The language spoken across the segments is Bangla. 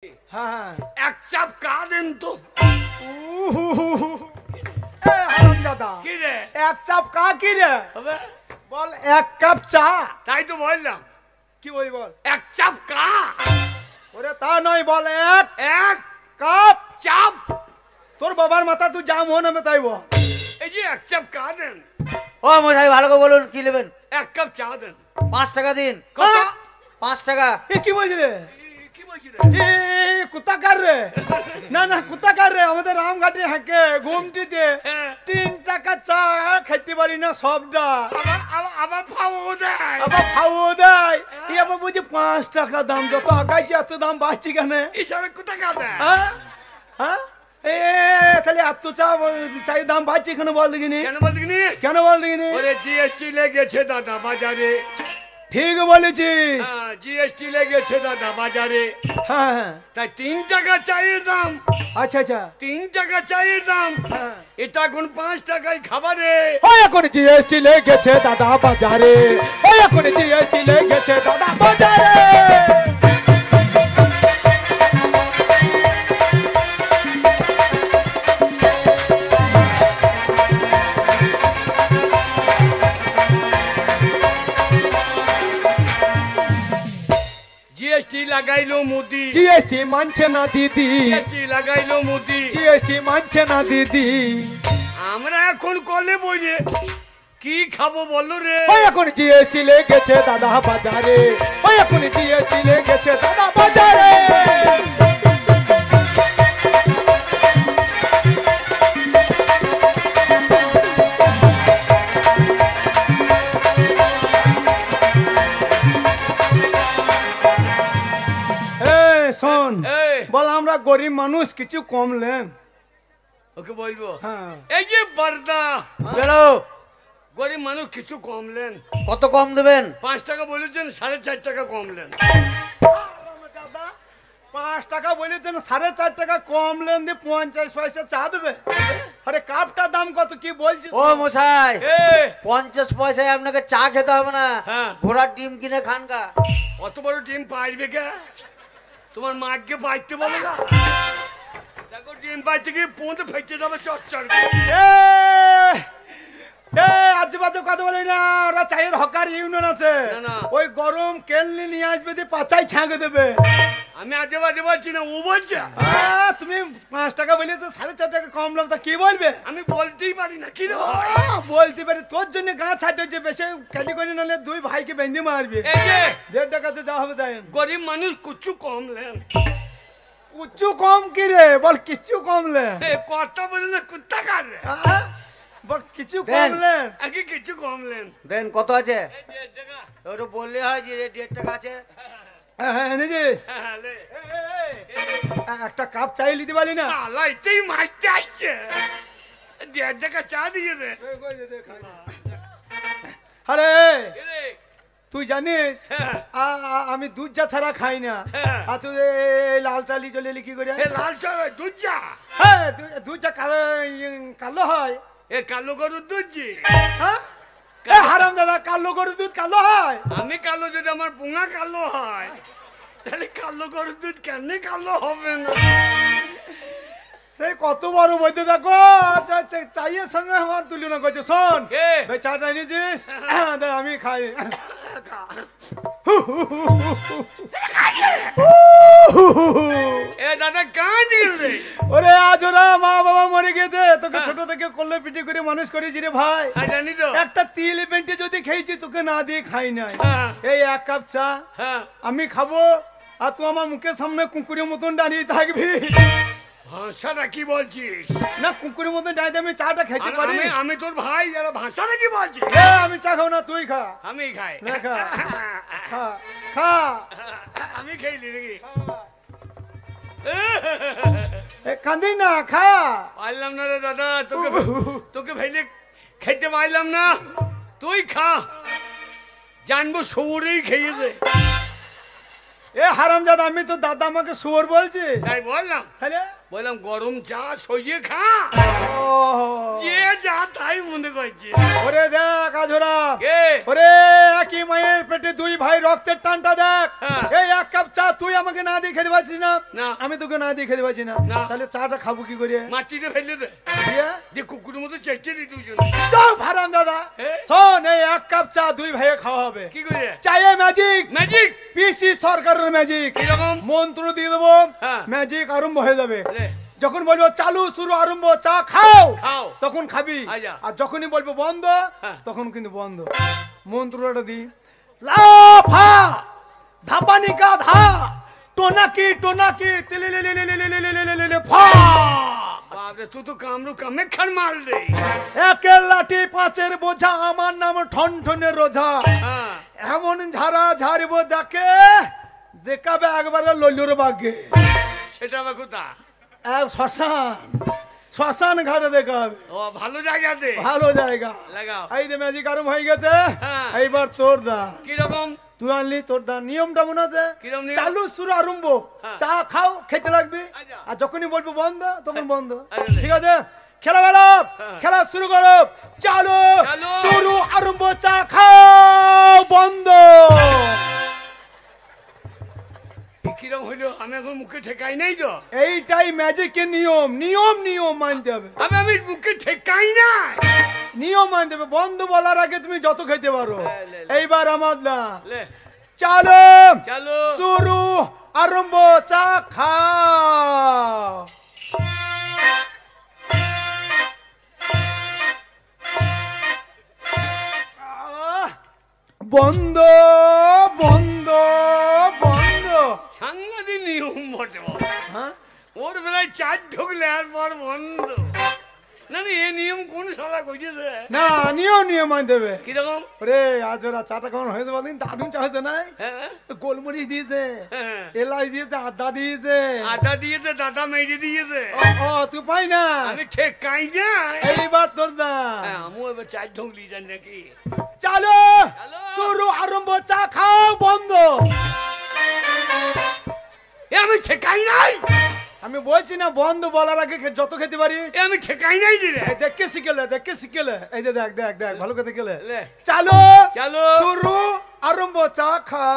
হ্যাঁ এক চাপ কা দেন তো। দাদা কি রে এক চাপ কা কি রে হবে বল এক কাপ চা তাই তো বললাম কি বলি বল এক চাপ কা ওরে তা নয় বল এক এক কাপ চাপ তোর বাবার মাথা তুই যা মন হবে তাই বল এই যে এক চাপ কা দেন ও মশাই ভালো করে বলুন কি নেবেন? এক কাপ চা দেন 5 টাকা দিন। কত 5 টাকা। এ কি বলছি রে কি বলছি রে এ কুত্তা কার রে না না কুত্তা কার রে আমাদের রামঘাটে হাঁকে ঘুমটিতে 3 টাকা চা খাইতে পারি না সবটা আবার ফাও দেয় আবার খাওয়া দেয় এই আবার বুঝি 5 টাকা দাম যত আগাইছে এত দাম বাড়ছি কেন হিসাবে কোথা খাবে হ্যাঁ হ্যাঁ এ তাহলে এত চা চাই দাম বাড়ছে কেন বল দেখিনি কেন বলছি নি কেন বল দেখিনি ওরে জিএসটি লেগেছে দাদা বাজারে ঠিক বলেছিস জিএসটি লেগেছে দাদা বাজারে হ্যাঁ হ্যাঁ তাই 3 টাকা চায়ের দাম আচ্ছা আচ্ছা 3 টাকা চায়ের দাম হ্যাঁ এটা এখন 5 টাকায় খাবারে ওই এখন জিএসটি লেগেছে দাদা বাজারে ওই এখন জিএসটি লেগেছে দাদা বাজারে জিএসটি লাগাইলো মোদি জিএসটি মানছে না দিদি জিএসটি লাগাইলো মোদি জিএসটি মানছে না দিদি আমরা এখন কলে বইরে কি খাবো বলো রে ওই এখন জিএসটি লেগেছে দাদা বাজারে ওই এখন জিএসটি লেগেছে দাদা বাজারে শোন এই বল আমরা গরিব মানুষ কিছু কমলেন ওকে বলবো হ্যাঁ এই যে বর্দা গেল। গরিব মানুষ কিছু কমলেন কত কম দেবেন? 5 টাকা বলেছেন 4.5 টাকা কমলেন দাদা 5 টাকা বলেছেন 4.5 টাকা কম লেন দিয়ে 50 পয়সা চা দেবে আরে কাপটার দাম কত কি বলছিস ও মশাই এ 50 পয়সায় আপনাকে চা খেতে হবে না, হ্যাঁ। ঘোড়ার ডিম কিনে খান গা। অত বড় ডিম পাইবে কে তোমার মাকে পাইতে বলে না দেখো ডিম পাইতে গিয়ে পোঁতে ফেটে যাবে চচ্চর আজ বাজে কথা বলি না ওরা চায়ের হকার ইউনিয়ন আছে না, না। ওই গরম কেলনি নিয়ে আসবে দিয়ে পাচাই ছাঁকে দেবে আমি আজে বাজে বলছি না ও বলছে তুমি 5 টাকা বলেছো 4.5 টাকা কম লাভ তা কি বলবে আমি বলতেই পারি না কি রে ভাই বলতে পারি তোর জন্য গা ছাড়তে হচ্ছে বেশি ক্যালি করে নাহলে 2 ভাইকে বেঁধে মারবে এই যে 1.5 টাকা যা হবে তাই গরিব মানুষ কুচু কমলেন কিচ্ছু কম কি রে বল কিচ্ছু কমলে এ কথা বলে না কুত্তা কার রে বল কিছু দেন। কমলেন আগে কিছু কমলেন দেন কত আছে? এই 1.5 টাকা ওটা বললে হয় যে 1.5 টাকা আছে। হ্যাঁ এনেছিস হ্যাঁ, লে। একটা কাপ চাই নিতে পারি না শালা এতেই মারতে আসছে 1.5 টাকা চা দিয়ে দে আরে এ রে, তুই জানিস হ্যাঁ, আমি দুধ চা ছাড়া খাই না হ্যাঁ। আর তুই এই লাল চালি চলে এলি কি করে এ লাল চা দুধ চা হ্যাঁ দুধ চা কালো হয় এ কালো গরুর দুধ জি হ্যাঁ এ হারাম দাদা কালো গরুর দুধ কালো হয় আমি কালো যদি আমার পুঙা কালো হয় তাহলে কালো গরুর দুধ কেন কালো হবে না এই কত বড় বইতে দেখো চাইয়ের সঙ্গে আমার তুলনা করছে শোন কে? ভাই চাটা এনেছিস দে, আমি খাই এ দাদা কাঁ দিল রে ওরে আজ ওরা মা বাবা মরে গেছে তোকে ছোট থেকে করলে পিটি করে মানুষ করেছি রে ভাই হ্যাঁ জানি তো একটা তিল পেন্টে যদি খেয়েছি তোকে না দিয়ে খাই নাই হ্যাঁ, এই 1 কাপ চা হ্যাঁ আমি খাবো আর তুই আমার মুখের সামনে কুকুরের মতন দাঁড়িয়ে থাকবি ভাষাটা কি বলছিস না কুকুরের মতন দাঁড়িয়ে আমি চাটা খেতে পারি আমি তোর ভাই যারা ভাষাটা কি বলছিস এ, আমি চা খাবো না তুই খা আমি খাই না খা খা খা আমি খাইলি নাকি এ, কান্দিস না খা পারলাম না রে দাদা তোকে তোকে ভেলে খেতে পারলাম না তুই খা জানবো সৌরেই খেয়েছে এ হারামজাদা আমি তো দাদা আমাকে শুয়োর বলছি তাই বললাম আরে বললাম গরম চা সইয়ে খা। ও যে যা তাই মনে করছে। ওরে দেখ আজরা, কে? ওরে একই মায়ের পেটে দুই ভাই, রক্তের টানটা দেখ। হ্যাঁ। এই এক কাপ চা তুই আমাকে না দিয়ে খেতে পারছিস না, না। আমি তোকে না দিয়ে খেতে পারছি না, না। তাহলে চাটা খাবো কি করে? মাটিতে ফেলে দে, দিয়ে যে কুকুরের মতো চেটে দি দুজন। চল ভারাম দাদা, হ্যাঁ। শোন এই এক কাপ চা দুই ভাইয়ে খাওয়া হবে। কি করে? চায়ে ম্যাজিক, ম্যাজিক পিসি সরকারের ম্যাজিক। কিরকম? মন্ত্র দিয়ে দেবো, হ্যাঁ। ম্যাজিক আরম্ভ হয়ে যাবে। লে, যখন বলবো চালু শুরু আরম্ভ চা খাও, খাও। তখন খাবি, আচ্ছা। আর যখনই বলবো বন্ধ, হ্যাঁ। তখন কিন্তু বন্ধ। মন্ত্রটা দি, লাফা ধাপানি কা ধা, টোনাকি টোনাকি তিলিলিলিলিলিলিলিলিলিলিলি ফা। বাপরে তুই তো কামরু কামে খান মাল দে। একের লাঠি পাঁচের বোঝা, আমার নাম ঠনঠনে রোঝা। হ্যাঁ, এমন ঝাড়া ঝাড়বো দেখে, দেখাবে একবারে লইলুর বাগে। সেটা আবার কোথা? এক শ্মশান, শ্মশান ঘাটে দেখাবে। ও ভালো জায়গাতে ভালো জায়গা। লাগাও। এই যে ম্যাজিক আরম্ভ হয়ে গেছে, হ্যাঁ। এইবার তোর দা। কিরকম? তুই আনলি তোর দা। নিয়মটা মনে আছে? কিরম নিয়ম? চালু শুরু আরম্ভ, হ্যাঁ। চা খাও, খেতে লাগবে, আচ্ছা। আর যখনই বলবো বন্ধ, তখন বন্ধ। আচ্ছা। ঠিক আছে, খেলা বেলা, হ্যাঁ। খেলা শুরু করো। চালু চালু। শুরু আরম্ভ, চা খাও, বন্ধ। এ কিরম হইলো? আমি এখন মুখে ঠেকাই নাই তো। এইটাই ম্যাজিকের নিয়ম, নিয়ম নিয়ম মানতে হবে, আমি মুখে ঠেকাই নাই। নিয়ম মানতে হবে। বন্ধ বলার আগে তুমি যত খেতে পারো। লে, লে, লে। এইবার আমার না, লে, চালু চালু। শুরু আরম্ভ, চা খাও। বন্ধ বন্ধ বন্ধ। সাংঘাতিক নিয়ম বটে বাবা। হ্যাঁ? ওর বেলায় চার ঢুকলে আর পর বন্ধ। না না, এ নিয়ম কোন শালা কইছে? না, নিয়ম নিয়ম মানতে হবে। কিরকম? ওরে আজ ওরা চাটা কেমন হয়েছে বলদিন, দারুণ চা হয়েছে নাই? হ্যাঁ, গোলমরিচ দিয়েছে, হ্যাঁ। এলাচ দিয়েছে, আদা দিয়েছে। আদা দিয়েছে, দাদা মেরে দিয়েছে। ও তুই পাই না। আমি ঠেকাই নাই। এইবার তোর দা। হ্যাঁ, আমিও এবার চার ঢুকলি জান নাকি। চালো চালু। শুরু আরম্ভ, চা খাও, বন্ধ। এ আমি ঠেকাই নাই। আমি বলছি না বন্ধ বলার আগে যত খেতে পারিস। এ আমি ঠেকাই নাই দিলে। এই দেখকে শিখেলে, দেখকে শিখেলে। এই যে দেখ দেখ দেখ, ভালো করে খেলে। লে। চালো চালু। শুরু আরম্ভ, চা খা।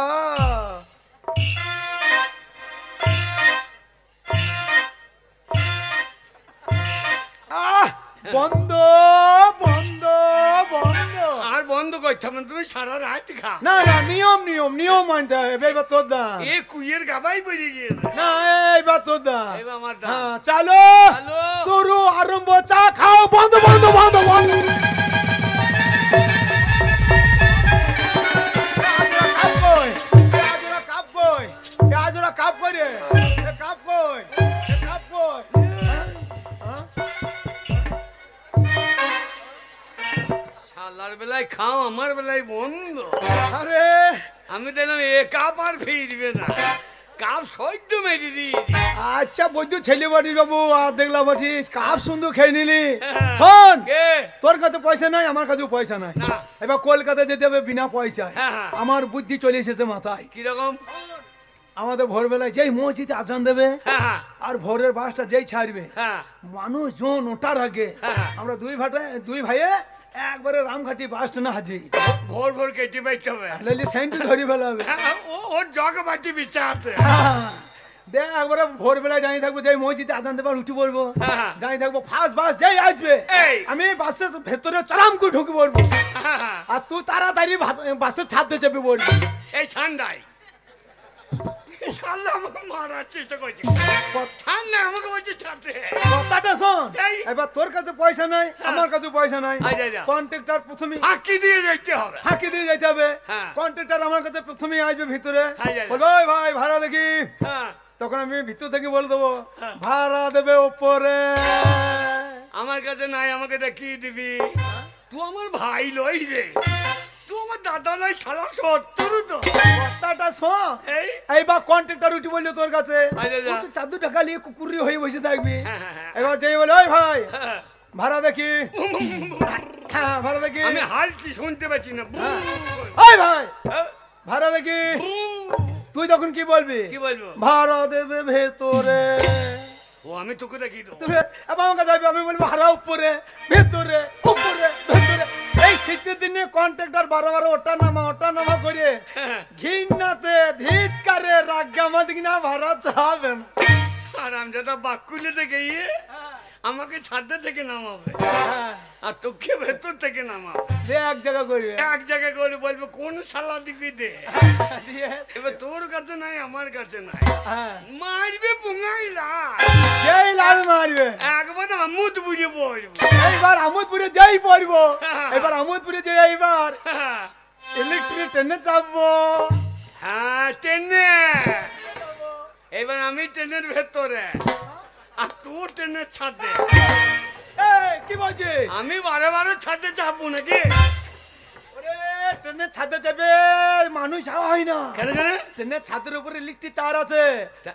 বন্ধ বন্ধ বন্ধ। আর বন্ধ করতে হবে না, তুমি সারা রাত খা। না না, নিয়ম নিয়ম নিয়ম মানতে হবে। এইবার তোর দা। এ কুইয়ের গাবাই পড়ে গিয়েছে। না, এইবার তোর দা। এবার আমার দাম। হ্যাঁ, চালো চালু। শুরু আরম্ভ, চা খাও, বন্ধ বন্ধ বন্ধ বন্ধ। কাপ কই রে? কাপ কই? কাপ কই? শালার বেলায় খাও, আমার বেলায় বন্ধ। আরে আমি দেখলাম এ কাপ আর ফিরবে না, কাপ সহ্য মেরে দিয়েছি। আচ্ছা বৈদ্য ছেলে বাড়ি বাবু, আর দেখলাম বাটিস কাপ সুন্দর খেয়ে নিলি। হ্যাঁ। শোন, কে? তোর কাছে পয়সা নাই, আমার কাছেও পয়সা নাই। না। এবার কলকাতা যেতে হবে বিনা পয়সায়। হ্যাঁ, হ্যাঁ। আমার বুদ্ধি চলে এসেছে মাথায়। কিরকম? আমাদের ভোরবেলায় যেই মসজিদে আজান দেবে, হ্যাঁ, হ্যাঁ, আর ভোরের বাসটা যেই ছাড়বে, হ্যাঁ। মানুষজন ওঠার আগে হ্যাঁ। আমরা দুই ভাইয়ে একবারে রামঘাটি বাসটা না হাজি ভোর ভোর কেটে পাইতে হবে। লেলি সেন্টু ধরি ফেলা হবে। হ্যাঁ, ওর জগ বাটি বিছা আছে। দেখ একবারে ভোরবেলায় দাঁড়িয়ে থাকবো, যেই মসজিদে আজান দেবার উঠে পড়বো, হ্যাঁ। দাঁড়িয়ে থাকবো, ফার্স্ট বাস যেই আসবে এই। আমি বাসের ভেতরে চড়াম করে ঢুকে পড়বো, হ্যাঁ, হ্যাঁ। আর তুই তাড়াতাড়ি বাসের ছাদে চেপে পড়বি। এই ঠান্ডায় শালা আমাকে মারার চেষ্টা করছে। ঠান্ডা আমাকে বলছে ছাড়তে। কথাটা শোন, এই। এবার তোর কাছে পয়সা নাই, আমার কাছে পয়সা নাই। আচ্ছা, আচ্ছা। কন্ট্রাক্টর প্রথমে ফাঁকি দিয়ে যেতে হবে। ফাঁকি দিয়ে যেতে হবে। হ্যাঁ। কন্ট্রাক্টর আমার কাছে প্রথমেই আসবে ভিতরে, হ্যাঁ, হ্যাঁ। বলবে ওই ভাই ভাড়া দেখি। হ্যাঁ। তখন আমি ভিতর থেকে বলে দেবো হ্যাঁ। ভাড়া দেবে ওপরে। আমার কাছে নাই, আমাকে দেখিয়ে দিবি। তুই আমার ভাই লই রে, তুই আমার দাদা নয়, শালা শত্রু তো। কথাটা শোন, এই এইবার কন্ট্রাক্টর উঠে বললো তোর কাছে, আচ্ছা, আচ্ছা। তুই তো 4 টাকা নিয়ে কুকুরি হয়ে বসে থাকবি। হ্যাঁ, হ্যাঁ, হ্যাঁ। এবার যেই বলে ওই ভাই হ্যাঁ। ভাড়া দেখি, হ্যাঁ ভাড়া দেখি, আমি হালটি শুনতে পাচ্ছি না। ওই ভাই হ্যাঁ। ভাড়া দেখি। তুই তখন কি বলবি? কি বলবো? ভাড়া দেবে ভেতরে। ও আমি তোকে দেখিয়ে দেবো। তুমি এবার আমাকে যাবে, আমি বলবো হারা উপরে ভেতরে উপরে ভেতরে। এই শীতের দিনে কন্ট্রাক্টর বারবার ওটা নামা করে ঘৃণাতে ধিৎকারে রাজ্ঞামাত কিনা ভাড়া চাবে না। আর আমি যেটা বাক্কুলে থেকে গিয়ে আমাকে ছাদে থেকে নামাবে হ্যাঁ, আর তোকে ভেতর থেকে নামাবে। দিয়ে এক জায়গা করবে। এক জায়গায় করে বলবে কোন শালা দিবি দে। দিয়ে এবার তোর কাছে নাই আমার কাছে নাই, হ্যাঁ, মারবে পুঙাইলা যেই লাল মারবে একবার আমুদ বুঝে পড়বো। এইবার আমোদপুরে যেই পড়বো, এবার আমোদপুরে যে এইবার ইলেকট্রিক ট্রেনে চাপবো। হ্যাঁ ট্রেনে, এবার আমি ট্রেনের ভেতরে আর তোর ট্রেনের ছাদে। এই, কি বলছিস? আমি বারে বারে ছাদে চাপবো নাকি? ওরে ট্রেনের ছাদে যাবে মানুষ যাওয়া হয় না। কেন কেন? ট্রেনের ছাদের উপরে ইলেকট্রিক তার আছে,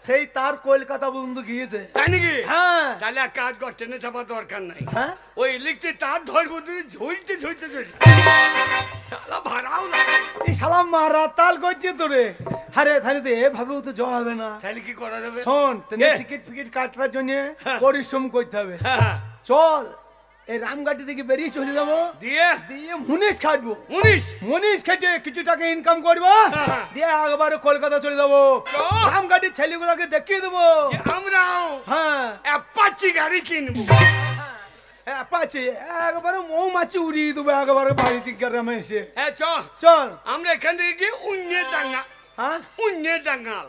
সেই তার কলকাতা পর্যন্ত গিয়েছে। তাই নাকি? হ্যাঁ তাহলে এক কাজ কর, ট্রেনে চাপার দরকার নাই। হ্যাঁ, ওই ইলেকট্রিক তার ধরবো, তুই ঝুলতে ঝুলতে চলে শালা ভাড়াও না। এই শালা মারা তাল করছে তোরে। আরে তাহলে তো এভাবেও তো যাওয়া হবে না। তাহলে কি করা যাবে? শোন, ট্রেনের এ। টিকিট ফিকিট কাটার জন্য হ্যাঁ। পরিশ্রম করতে হবে। হ্যাঁ, চল এই রামঘাটি থেকে বেরিয়ে চলে যাবো, দিয়ে দিয়ে মুনিশ খাটবো। মুনিশ মুনিশ খেটে কিছু টাকা ইনকাম করবো, হ্যাঁ। দিয়ে একবারে কলকাতা চলে যাবো। চল। রামঘাটির ছেলেগুলোকে দেখিয়ে দেবো। যে আমরাও হ্যাঁ, অ্যাপাচি গাড়ি কিনবো। পাচ্ছি একবারে মৌমাছি উড়িয়ে দেবো একবারে বাড়ি থেকে গ্রামে এসে। হ্যাঁ চল, চল। আমরা এখান থেকে গিয়ে উন্নে ডাঙ্গা, হ্যাঁ, উন্নে ডাঙ্গাল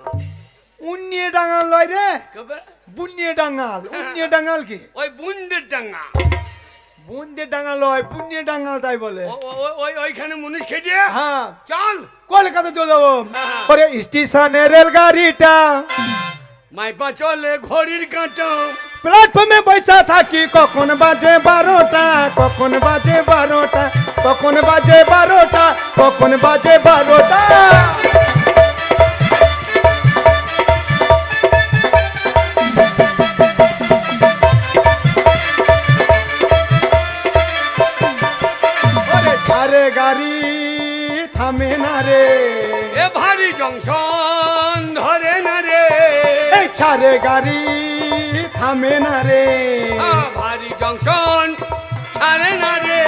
উন্নিয়ে ডাঙ্গাল লয় রে, কবে? বুনিয়ে ডাঙ্গাল। উন্নিয়ে ডাঙ্গাল কি? ওই বুন্দের ডাঙ্গা। বুন্দে ডাঙ্গাল লয়, বুনিয়ে ডাঙ্গাল তাই বলে। ওইখানে মুনিশ খেটিয়ে হ্যাঁ, চল কলকাতা চলে যাবো। হ্যাঁ। ওরে স্টেশনে রেলগাড়িটা মাইপা চলে ঘড়ির কাঁটা, প্ল্যাটফর্মে বসা থাকি, কখন বাজে 12টা, কখন বাজে 12টা, কখন বাজে 12টা, কখন বাজে 12টা। ওরে ছাড়ে গাড়ি থামে না রে, এ ভারী জংশন ধরে না রে, এই ছাড়ে গাড়ি থামে না রে, ভারী জংশন ছাড়ে না রে।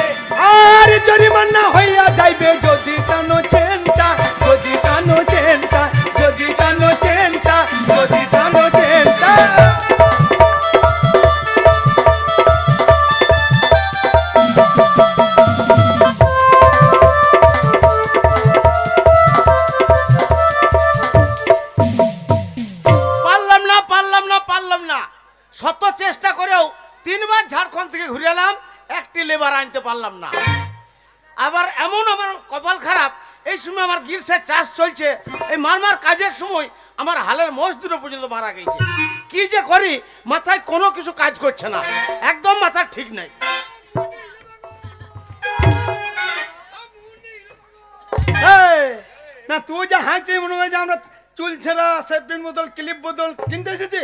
আর জরিমানা হইয়া যাইবে যদি টানো চেনটা, যদি টানো চেনটা, যদি টানো চেনটা, যদি টানো চেনটা। পারলাম না পারলাম না পারলাম না, শত চেষ্টা করেও 3 বার ঝাড়খণ্ড থেকে ঘুরে এলাম, একটি লেবার আনতে পারলাম না। আবার এমন আমার কপাল খারাপ, এই সময় আমার গ্রীষ্মের চাষ চলছে, এই মারমার কাজের সময় আমার হালের মোষ দুটো পর্যন্ত মারা গেছে। কি যে করি, মাথায় কোনো কিছু কাজ করছে না, একদম মাথা ঠিক নাই। এই, না তুই যা হাঁটছিস মনে হয় যে আমরা চুল ছেঁড়া সেফটিন বোতল ক্লিপ বোতল কিনতে এসেছি।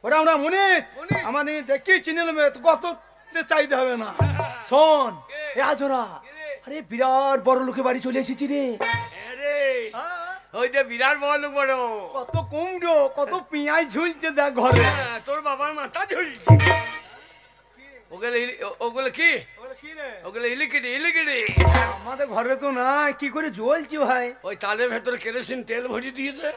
ওরা আমরা মুনিশ, মুনিশ। আমাদের দেখি চিনে নেবে, তো কত যে চাইতে হবে না। শোন এ আজরা, আরে বিরাট বড় লোকের বাড়ি চলে এসেছি রে। আরে ওই যে বিরাট বড় বড়, কত কুমড়ো, কত পেঁয়াজ ঝুলছে দেখ ঘরে। তোর বাবার মাথা ঝুলছে। ওগুলো কি? ওগুলো ইলিকিটি ইলিকিটি। আমাদের ঘরে তো নাই, কি করে জ্বলছি ভাই। ওই তালের ভেতরে কেরোসিন তেল ভরি দিয়েছে,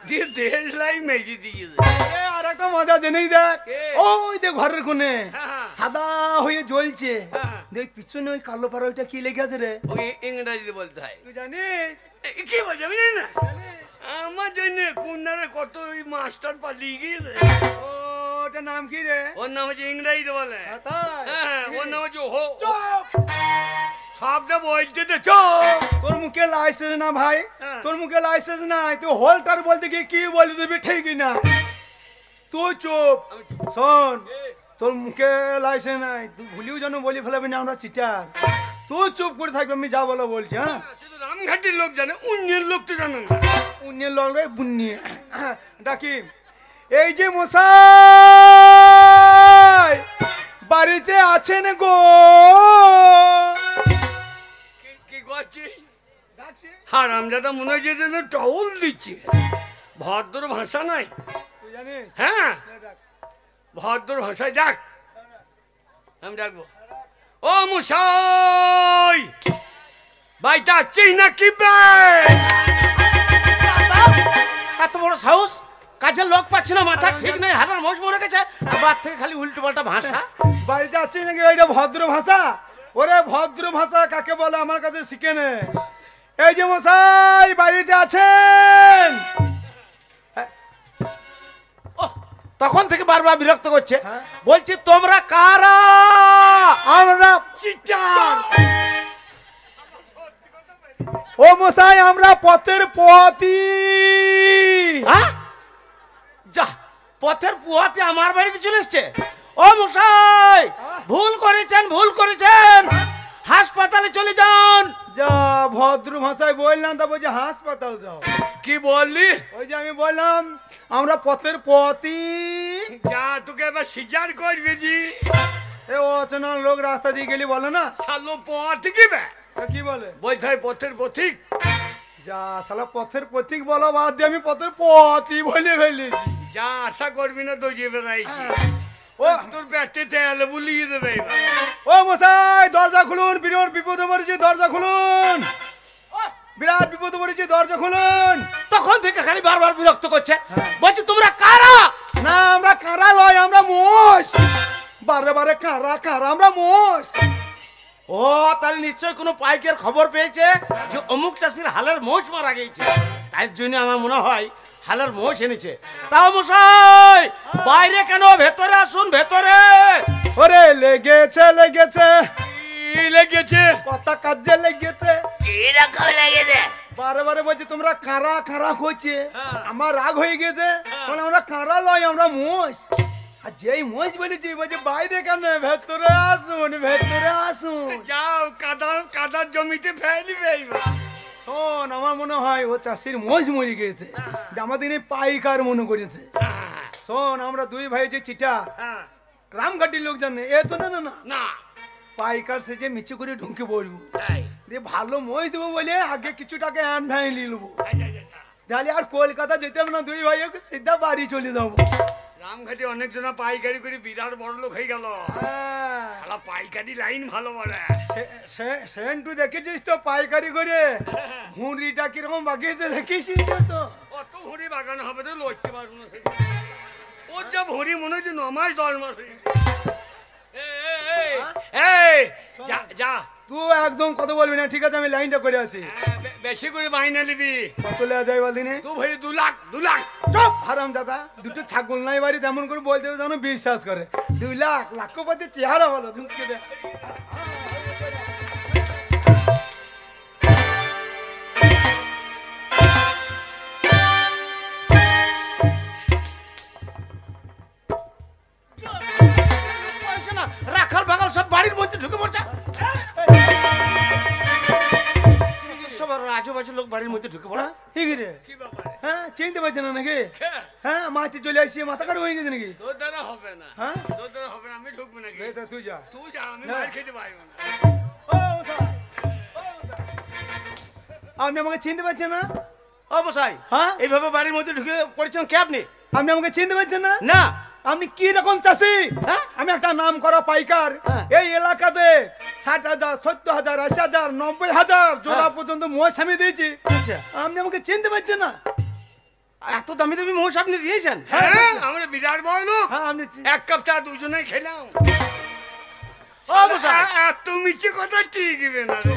দিয়ে দেশলাই মেরে দিয়েছে। এ, আর একটা মজা জেনেই দেখ, কে? ওই দেখ ঘরের কোণে হ্যাঁ। সাদা হয়ে জ্বলছে, হ্যাঁ। দেখ পিছনে ওই কালো পাড়া ওইটা কি লেগে আছে রে, ওই ইংরেজিতে বলতে হয়। তুই জানিস? কি বলছে আমি জানি না। আমার জন্য কুন্নারে কত ওই মাস্টার পালিয়ে গিয়েছে। ও, ওটার নাম কি রে? ওর নাম হচ্ছে ইংরেজিতে বলে। হ্যাঁ, তাই? হ্যাঁ, ওর নাম হচ্ছে হো। চুপ! সবটা বলতে দে চুপ। তোর মুখে লাইসেন্স না ভাই, হ্যাঁ। তোর মুখে লাইসেন্স নাই, তুই হোল্টার বলতে গিয়ে কি বলে দিবি ঠিকই না। তুই চুপ। আমি চুপ। শোন, তোর মুখে লাইসেন্স নাই, তুই ভুলিও যেন বলি ফেলাবি না আমরা চিটার। তুই চুপ করে থাকবি, আমি যা বলো বলছি। হ্যাঁ, শুধু রামঘাটির লোক জানে, অন্যের লোক তো জানে না। উনিয়ে লড়বে বুনিয়ে ডাকি। এই যে মশাই বাড়িতে আছেন গো? কি করছিস? হারামজাদা মনে হচ্ছে যেন টহল দিচ্ছে, ভদ্র ভাষা নাই। তুই জানিস? হ্যাঁ, ভদ্র ভাষায় ডাক। আমি ডাকবো, ও মশাই ভাইটা আছিস নাকি ভাই? এত বড় সাহস, কাজের লোক পাচ্ছি না, মাথা ঠিক নেই, হাজার মোষ মরে গেছে, আর বাদ থেকে খালি উল্টো পাল্টা ভাষা। বাড়িতে আছিস নাকি? ওইটা ভদ্র ভাষা। ওরে ভদ্র ভাষা কাকে বলে আমার কাছে শিখে নে। এই যে মশাই বাড়িতে আছেন। ওহ, তখন থেকে বারবার বিরক্ত করছে। হ্যাঁ। বলছি তোমরা কারা? আমরা চিটার। ও মশাই আমরা পথের পথি। হ্যাঁ? যা, পথের পুয়াতে আমার বাড়িতে চলে এসছে। ও মশাই, ভুল করেছেন, ভুল করেছেন, হাসপাতালে চলে যান। যা ভদ্র ভাষায় বললাম, তা বলছে হাসপাতাল যাও। কি বললি? ওই যে আমি বললাম আমরা পথের পথি। যা, তোকে এবার সিজার করবি জি। এ অচেনা লোক রাস্তা দিয়ে গেলি বলো না। শালো পথ কি বে? তা কি বলে? বলতে হয় পথের পথিক। যা শালা পথের পথিক বলো, বাদ দিয়ে আমি পথের পথি বলে ফেলেছি। যা, আশা করবি না দৌড়িয়ে বেড়াইছি। ও তোর পেটে তেল বুলিয়ে দেবে এবার। ও মশাই দরজা খুলুন, বিরাট বিপদে পড়েছি, দরজা খুলুন। বিরাট বিপদে পড়েছি, দরজা খুলুন। তখন থেকে খালি বারবার বিরক্ত করছে। বলছি তোমরা কারা? না আমরা কাঁড়া লয়, আমরা মোষ। বারে বারে কাঁড়া কাঁড়া, আমরা মোষ। ও তাহলে নিশ্চয় কোনো পাইকের খবর পেয়েছে যে অমুক চাষির হালের মোষ মারা গেছে, তাই জন্য আমার মনে হয় হালের মোষ এনেছে। তাও মশাই বাইরে কেন, ভেতরে আসুন, ভেতরে। ওরে লেগেছে লেগেছে, কি লেগেছে? কথা কাজে লেগেছে। এরকম লেগেছে। বারে বারে বলছি তোমরা কাঁড়া কাঁড়া করছে। হ্যাঁ। আমার রাগ হয়ে গেছে। মানে আমরা কাঁড়া লয়, আমরা মোষ। আর যেই মোষ বলেছি বলছে বাইরে কেন, ভেতরে আসুন, ভেতরে আসুন। যাও, কাদার জমিতে ফেলবে এবার। শোন আমার মনে হয় ও চাষির মোষ মরে গেছে, আমাদের এই পাইকার মনে করেছে। শোন আমরা দুই ভাই যে চিটা হ্যাঁ। রামঘাটির লোক জানে, এ তো না না না না। পাইকার সে যে মিছে করে ঢুকে পড়বো, এই, দিয়ে ভালো মোষ দেবো বলে আগে কিছু টাকা অ্যান ভ্যান নিয়ে নেবো। যা, যা, যা। তাহলে আর কলকাতা যেতে হবে না, দুই ভাই সিধা বাড়ি চলে যাবো। রামঘাটে অনেক জনা পাইকারি করে বিরাট বড় লোক হয়ে গেল। হ্যাঁ। শালা পাইকারি লাইন ভালো বলে। সেন্টু দেখেছিস তো পাইকারি করে হুঁড়িটা কিরকম বাগিয়েছে দেখিস তো। কত ভুঁড়ি বাগানো হবে তো লড়তে পারবো না। ওর যা ভুঁড়ি মনে হচ্ছে 9 মাস 10 মাস হয়ে গেছে। এই, যা যা। তুই একদম কথা বলবি না, ঠিক আছে আমি লাইনটা করে আসি। বেশি করে বাহিনা নিবি। কত লেয়া যায় বল দিনে? তুই ভাই 2 লাখ 2 লাখ। চুপ হারাম দাদা, দুটো ছাগল নাই বাড়ি তেমন করে বলতে হবে যেন বিশ্বাস করে। 2 লাখ লাখপতি চেহারা বলো ঢুকিয়ে দে। রাখাল বাগাল সব বাড়ির মধ্যে ঢুকে পড়ছে। সব আজুবাজু লোক বাড়ির মধ্যে ঢুকে পড়া। ঠিক রে? কি ব্যাপার? হ্যাঁ চিনতে পারছে না নাকি? হ্যাঁ, হ্যাঁ মাটি চলে আসছে, মাথা খারাপ হয়ে গেছে নাকি? তোর দ্বারা হবে না। হ্যাঁ তোর দ্বারা হবে না, আমি ঢুকবো নাকি? এই তো তুই যা। তুই যা, আমি না। মার খেতে পারবো না। ও মশাই, ও মশাই। আপনি আমাকে চিনতে পারছেন না? ও মশাই, হ্যাঁ? এইভাবে বাড়ির মধ্যে ঢুকে পড়েছেন কে আপনি? আপনি আমাকে চিনতে পারছেন না? না। আপনি কি রকম চাষি? হ্যাঁ? আমি একটা নাম করা পাইকার। হ্যাঁ। এই এলাকাতে 60,000 70,000 80,000 90,000 জোড়া হ্যাঁ। পর্যন্ত মোষ আমি দিয়েছি। আচ্ছা, আপনি আমাকে চিনতে পারছেন না? এত দামি দামি মোষ আপনি দিয়েছেন? হ্যাঁ, আমরা বিরাট বড় লোক। হ্যাঁ আপনি এক কাপ চা দুজনেই খেলাম। ও মশাই, এত মিছে কথা ঠিকই না রে।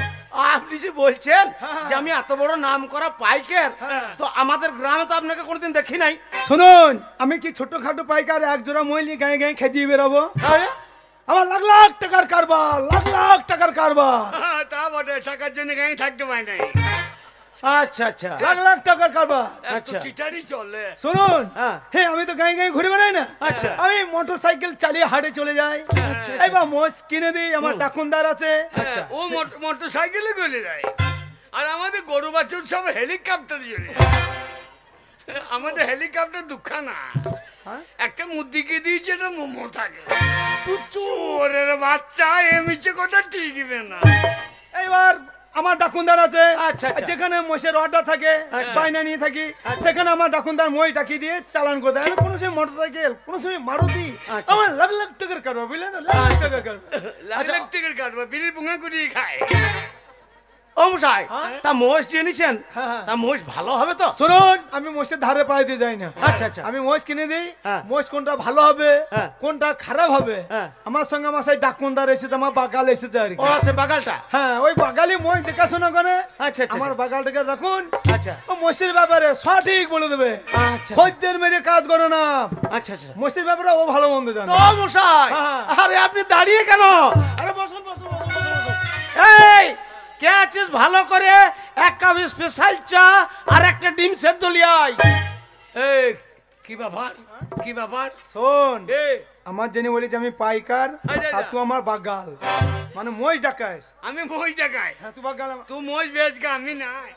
আপনি যে বলছেন হ্যাঁ। যে আমি এত বড় নাম করা পাইকার, হ্যাঁ। তো আমাদের গ্রামে তো আপনাকে কোনোদিন দেখি নাই। শুনুন, আমি কি ছোটখাটো পাইকার এক জোড়া মই নিয়ে গায়ে গায়ে খেতে বেরোবো? তাহলে আমার লাখ লাখ টাকার কারবার, লাখ লাখ টাকার কারবার, হ্যাঁ, তা বটে, টাকার জন্য গায়ে থাকতে পাই নাই। আচ্ছা আচ্ছা লাখ লাখ টাকার কারবার। আচ্ছা, আচ্ছা। চিটারি চলে। শুনুন, হ্যাঁ। হে আমি তো গায়ে গায়ে ঘুরে বেড়াই না। আচ্ছা। আমি মোটর সাইকেল চালিয়ে হাটে চলে যাই। এবার মোষ কিনে দিই, আমার ডাকুনদার আছে। আচ্ছা। ও মোটর সাইকেলে গলে যায়, আর আমাদের গরু বাছুর সব হেলিকপ্টারে চলে যায়। আমাদের হেলিকপ্টার দুঃখানা, হ্যাঁ? একটা মুদ্দিকে দিয়েছে, এটা মোমো থাকে। তুই চোরের বাচ্চা, এ মিছে কথা ঠিকই না। এইবার আমার ডাকুনদার আছে। আচ্ছা, আচ্ছা। যেখানে মোষের অর্ডার থাকে আচ্ছা। বায়না নিয়ে থাকি সেখানে আমার ডাকুনদার মই ডাকি দিয়ে চালান করে দেয়। কোনো সময় মোটরসাইকেল, কোনো সময় মারুতি, আচ্ছা। আমার লাখ লাখ টাকার কাটবো, বুঝলেন তো, লাখ লাখ টাকার কাটবো। লাখ লাখ টাকার কাটবো, বিড়ির পুঙ্গা কুড়িয়ে খায়। ও মশাই, হ্যাঁ? তা মোষ জেনেছেন, হ্যাঁ। তা মোষ ভালো হবে তো? শুনুন, আমি মোষের ধারে পায়ে দিয়ে যাই না। আচ্ছা আচ্ছা। আমি মোষ কিনে দিই, হ্যাঁ। মোষ কোনটা ভালো হবে হ্যাঁ। কোনটা খারাপ হবে হ্যাঁ। আমার সঙ্গে আমার সেই ডাকুনদার এসেছে, আমার বাগাল এসেছে আর ও কি। আছে বাগালটা? হ্যাঁ, ওই বাগালি মোষ দেখাশোনা করে। আচ্ছা আচ্ছা আমার বাগালটাকে রাখুন, আচ্ছা ও মোষের ব্যাপারে সঠিক বলে দেবে। আচ্ছা খদ্দের মেরে কাজ করো না, আচ্ছা আচ্ছা। মোষের ব্যাপারে ও ভালো মন্দ জানে। তো মশাই, হ্যাঁ। আরে আপনি দাঁড়িয়ে কেন? আরে বসুন বসুন বসুন বসুন বসুন। এই কে আছিস ভালো করে এক কাপ স্পেশাল চা আর একটা ডিম সেদ্ধ লিয়াই। এই কি ব্যাপার, কি ব্যাপার? শোন, এই আমার জেনে বলি যে আমি পাইকার আচ্ছা, আর আচ্ছা। তুই আমার বাগাল, মানে মোষ ডাকাস। আমি মই টাকায়, হ্যাঁ, তুই বাগাল তুই মই বেচগা, আমি নাই।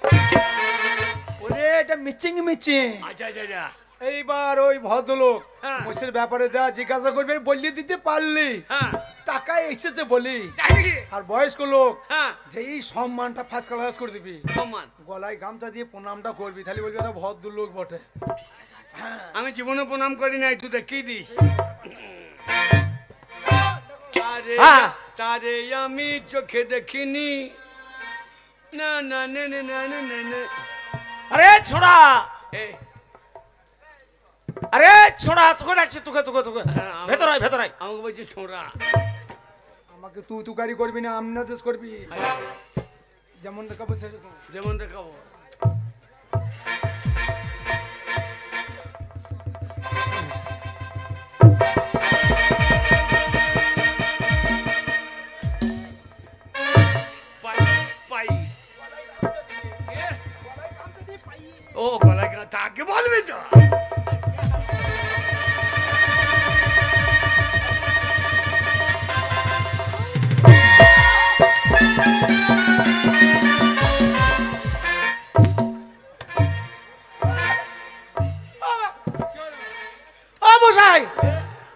ওরে এটা মিচিং মিচিং। আচ্ছা আচ্ছা আচ্ছা। এইবার ওই ভদ্রলোক হ্যাঁ। মোষের ব্যাপারে যা জিজ্ঞাসা করবে বললি দিতে পারলি, হ্যাঁ টাকা এসেছে বলি। তাই কি? আর বয়স্ক লোক হ্যাঁ যে এই সম্মানটা ফার্স্ট ক্লাস করে দিবি, সম্মান। গলায় গামছা দিয়ে প্রণামটা করবি, তাহলে বলবি এটা ভদ্রলোক বটে। আমি জীবনে প্রণাম করি নাই, তুই দেখ কি দিস। তারে হ্যাঁ। তারে আমি চোখে দেখিনি, না না না না না না না না। আরে ছোড়া, এই, আরে ছোড়া, তোকে ডাকছি, তোকে তোকে তোকে হ্যাঁ, আমার- ভেতর আয় ভেতর আয়। আমাকে বলছে ছোঁড়া। আমাকে তুই তুকারি করবি না, আমনাদেশ করবি, যেমন দেখাবো সেরকম। যেমন দেখাবো। পাই পাই এ? ও গলায় তাকে বলবি তো। ও মশাই,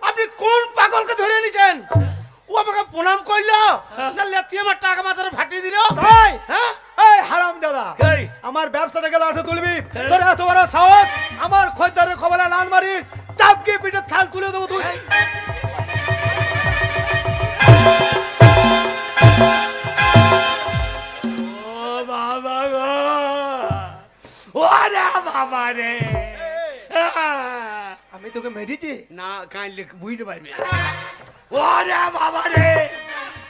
আপনি কোন পাগলকে ধরে নিছেন? ও আমাকে প্রণাম করলো না লেতিয়ে আমার টাকা মাথায় ফাটিয়ে দিল? তাই হ্যাঁ এই হারাম দাদা, এই, আমার ব্যবসাটাকে লাঠে তুলবি, তোর এত বড় সাহস, আমার খদ্দারের খবরে লাল মারিস, চাপকে পিঠে থাল তুলে দেবো তুই। ও বাবা গো, ওরে বাবা রে। আমি তোকে মেরেছি? না কাইলে বুঝতে পারবি না। ওরে বাবা রে,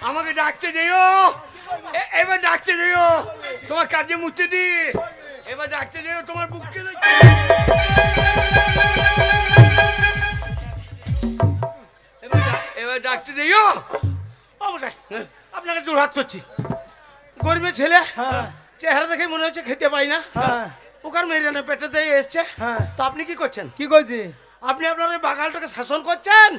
আমাকে ডাকতে দিও, এবার ডাকতে দিও, তোমার কাজে মুতে দি, এবার ডাকতে দিও, তোমার বুককে এবার ডাকতে দিও। ও মশাই, আপনাকে জোরহাত করছি, গরিবের ছেলে, হ্যাঁ চেহারা দেখে মনে হচ্ছে খেতে পাই না, হ্যাঁ ওখান মেরে না পেটে দিয়ে এসছে। হ্যাঁ। তো আপনি কি করছেন? কি করছি? আপনি আপনার ওই বাগালটাকে শাসন করছেন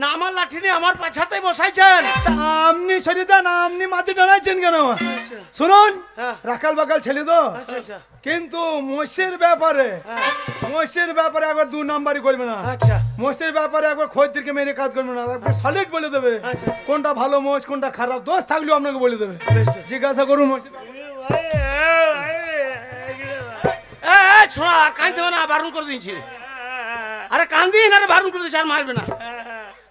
না আমার লাঠি নিয়ে আমার পাছাতেই বসাইছেন? তা আপনি সরিতা না, আপনি মাঝে টানাইছেন কেন? শুনুন, হ্যাঁ। রাখাল বাকাল ছেলে তো, আচ্ছা আচ্ছা কিন্তু মোষের ব্যাপারে, হ্যাঁ, মোষের ব্যাপারে একবার 2 নাম্বারই করবে না। আচ্ছা মোষের ব্যাপারে একবার খদ্দেরকে মেরে কাজ করবে না, একবার সলিড বলে দেবে আচ্ছা। কোনটা ভালো মোষ কোনটা খারাপ, দোষ থাকলেও আপনাকে বলে দেবে। জিজ্ঞাসা করুন মোষের ব্যাপারে। ছোড়া, আর কাঁদতে হবে না, বারণ করে দিয়েছি। আরে কান্দি না রে, বারণ করে দিয়েছি, আর মারবে না।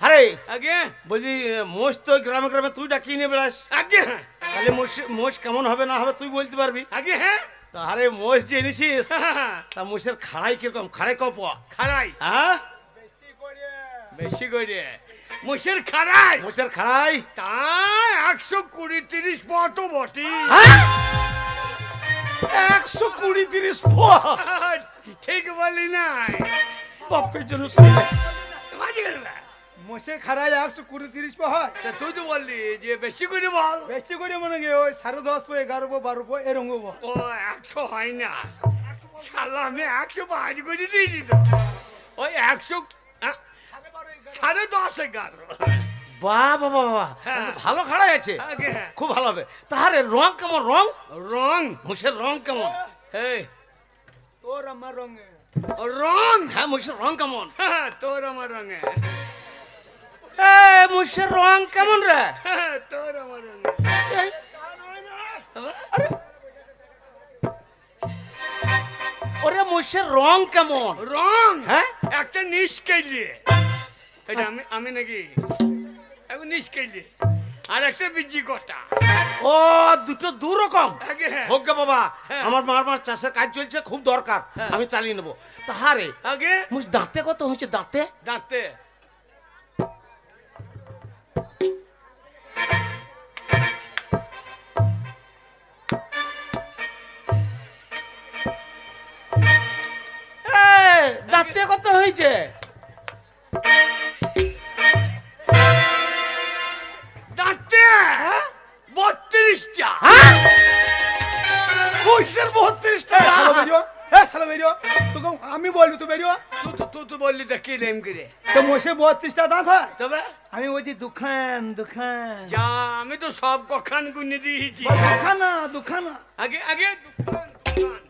আরে আগে বলছি মোষ তো গ্রামে গ্রামে তুই ডাকিয়ে নিয়ে বেড়াস, আগে তাহলে মোষ কেমন হবে না হবে তুই বলতে পারবি। আগে হ্যাঁ তা আরে মোষ যে এনেছিস, তা মোষের খাড়াই কিরকম, খাড়াই কপ? খাড়াই হ্যাঁ, বেশি করে মোষের খাড়াই, মোষের খাড়াই তা 120-30 পত বটি। 120-30 পোয়া। ঠিক বলি নাই, বাপের জন্য শুনলে। মাঝে গেল না। মোষের খারাই 120-30 পা হয়। তা তুই তো বললি যে বেশি করে বল। বেশি করে মনে গে ওই 10.5 পা 11 পা 12 পা এরকম হবো। ও 100 হয় না, শালা আমি 100 বাড়ি করে দিয়েছি তো। ওই 100 10.5 11। বাবা বাবা, হ্যাঁ। ভালো খাড়াই আছে, আগে হ্যাঁ। খুব ভালো হবে। তাহলে রং কেমন? রং রং, মোষের রং কেমন? এই তোর আমার রঙে রং, হ্যাঁ মোষের রং কেমন? তোর আমার রঙে, মোষের রং কেমন রে? তোর আমার রঙে। এই, ওরে মোষের রং কেমন? রং হ্যাঁ? একটা নিচ কেলি, এটা আমি নাকি এখন নিচ কেলি, আর একটা বিজি কটা। ও দুটো দু রকম। আগে হ্যাঁ। হোক গে বাবা, হ্যাঁ। আমার মার চাষের কাজ চলছে, খুব দরকার, হ্যাঁ। আমি চালিয়ে নেবো। তাহারে আগে মুষ দাঁতে কত হয়েছে? দাঁতে দাঁতে দাঁতে কত হয়েছে? দাঁতে হ্যাঁ? 32টা। মোষের 32টা। শালো বেরিও, শালো বেরিও, তোকে আমি বলবি তুই বেরিও। তুই বললি তো কি নেম করে, তো মোষে 32টা দাঁত হয়। তবে আমি বলছি দুখান দুখান। যা আমি তো সব কখান গুনে দিয়েছি। দুখানা দুখানা। আগে আগে দুখান দুখান।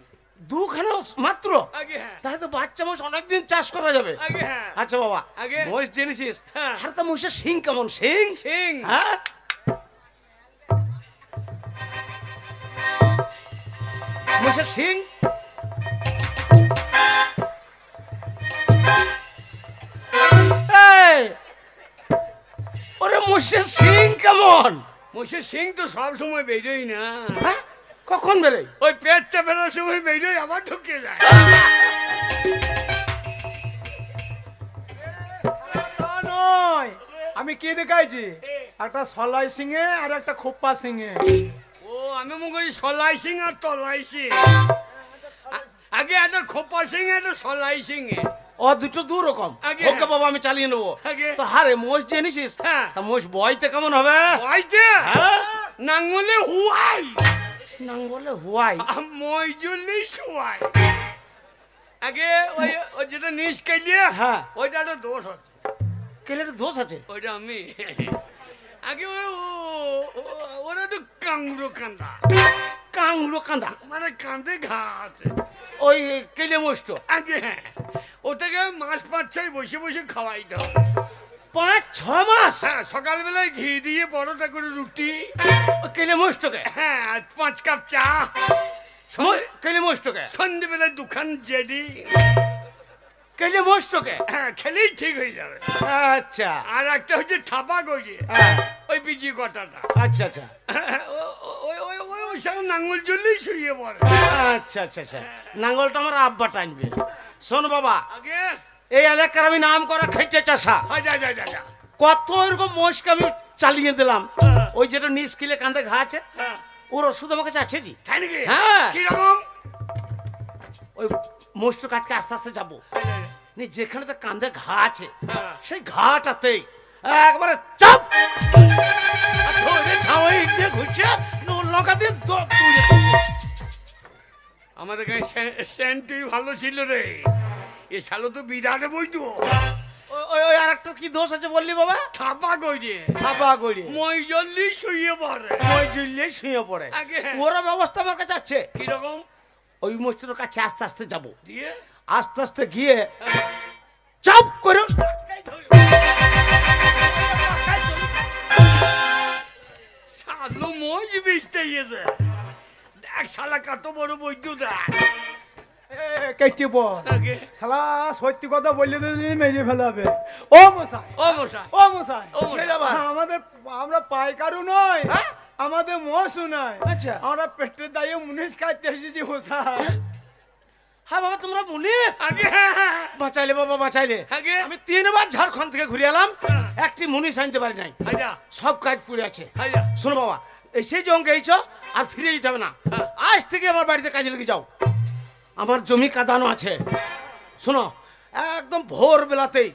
দুখানা মাত্র? আগে হ্যাঁ, তাহলে তো বাচ্চা মোষ অনেকদিন চাষ করা যাবে। আগে হ্যাঁ। আচ্ছা বাবা, আগে? মোষ জেনেছিস? হ্যাঁ। আর তা মোষের শিং কেমন? শিং সিং হ্যাঁ? মোষের শিং এই, ওরে মোষের শিং কেমন? মোষের সিং তো সব সময় বেরোই না, হ্যাঁ? কখন বেরোয়? ওই পেটটা ফেরার সময় বেরোই, আবার ঢুকে যায়। তা নয়, আমি কি দেখাইছি? একটা সলাই সিংহে আর একটা খোপ্পা সিংহে। ও আমি মনে সলাই সিং আর তলাই সিং। আগে একটা খোপা সিং একটা সলাই সিং। ও দুটো দু রকম। আগে ওকে হ্যাঁ। বাবা, আমি চালিয়ে নেবো। আগে। তো হারে মোষ জেনেছিস? হ্যাঁ। তা মোষ বয়তে কেমন হবে? বইতে হ্যাঁ? নাঙ্গলে হুয়াই, নাঙ্গলে হুয়াই। মই জললেই শুয়াই। আগে ওই ওই যেটা নিচ কেলিয়ে হ্যাঁ। ওইটা একটা দোষ আছে, কেলের দোষ আছে? ওইটা আমি আগে ওরা তো কাংড়ো কান্দা, কাংড়ো কান্দা মানে কাঁধে ঘা আছে। ওই কেলে মোষ্ট আগে হ্যাঁ, ওটাকে মাস 5-6 বসে বসে খাওয়াইতে হবে। 5-6 মাস? হ্যাঁ, সকালবেলায় ঘি দিয়ে পরোটা করে রুটি, ওই কেলে মোষ্টকে? হ্যাঁ, আর 5 কাপ চা, কেলে মোষ্টকে? সন্ধ্যেবেলায় দুখান জেডি, কেলে মোষ্টকে? হ্যাঁ, খেলেই ঠিক হয়ে যাবে। আচ্ছা আর একটা হচ্ছে থাপা গড়িয়ে, হ্যাঁ, ওই বিজি কটাটা, আচ্ছা আচ্ছা ওই সব নাঙ্গল জললেই শুয়ে পড়ে। আচ্ছা আচ্ছা আচ্ছা, নাঙ্গলটা আমার আব্বা টানবে। শোন বাবা, আগে এই এলাকার আমি নাম করা খেটে চাষা, যা যা যা যা, কত এরকম মোষকে আমি চালিয়ে দিলাম। হ্যাঁ। ওই যেটা নিজ কিলে কান্দে ঘা আছে, হ্যাঁ, ওর ওষুধ আমার কাছে আছে জি। তাই নাকি? হ্যাঁ। কিরকম? ওই মোষটার কাছকে আস্তে আস্তে যাবো, যেখানে তো কান্দে ঘা আছে হ্যাঁ। সেই ঘাটাতেই একবারে চাপ ধরে ছাওয়াই দিয়ে ঘুরছে লঙ্কা দিয়ে তুলে। আমাদের গায়ে সেন্টই ভালো ছিল রে, এ শালো তো বিরাট বইতো। ওই ওই আরেকটা কি দোষ আছে বললি বাবা? থাপা গড়িয়ে হাবা গড়ি মই জললেই শুয়ে পড়ে। ওই জুললে শুয়ে পড়ে। আগে ওরা ব্যবস্থা আমার কাছে আছে। কিরকম? ওই মোষটার কাছে আস্তে আস্তে যাবো, দিয়ে আস্তে আস্তে গিয়ে চাপ করে শালো মই বিছতে গেছে। দেখ শালা কত বড় বৈদ্যু দেখ। কেটে বল, আগে শালা সত্যি কথা বললে তো মেরে ফেলাবে। ও মশাই, ও মশাই, ও মশাই, ও মশাই। আমাদের আমরা পাইকারও নয়, হ্যাঁ? আমাদের মোষও নয়। আচ্ছা। আমরা পেটের দায়ে মুনিশ খাইতে এসেছি মশাই। হ্যাঁ বাবা, তোমরা মুনিশ আগে বাঁচাইলে বাবা, বাঁচাইলে। আগে আমি 3 বার ঝাড়খণ্ড থেকে ঘুরে এলাম, হ্যাঁ। একটি মুনিশ আনতে পারি নাই, হাজা সব কাজ পড়ে আছে। হাজা শোনো বাবা, এই সেই যে অঙ্কে এইছ আর ফিরে যেতে হবে না, হ্যাঁ। আজ থেকে আমার বাড়িতে কাজে লেগে যাও। আমার জমি কাদানো আছে, শোনো একদম ভোর বেলাতেই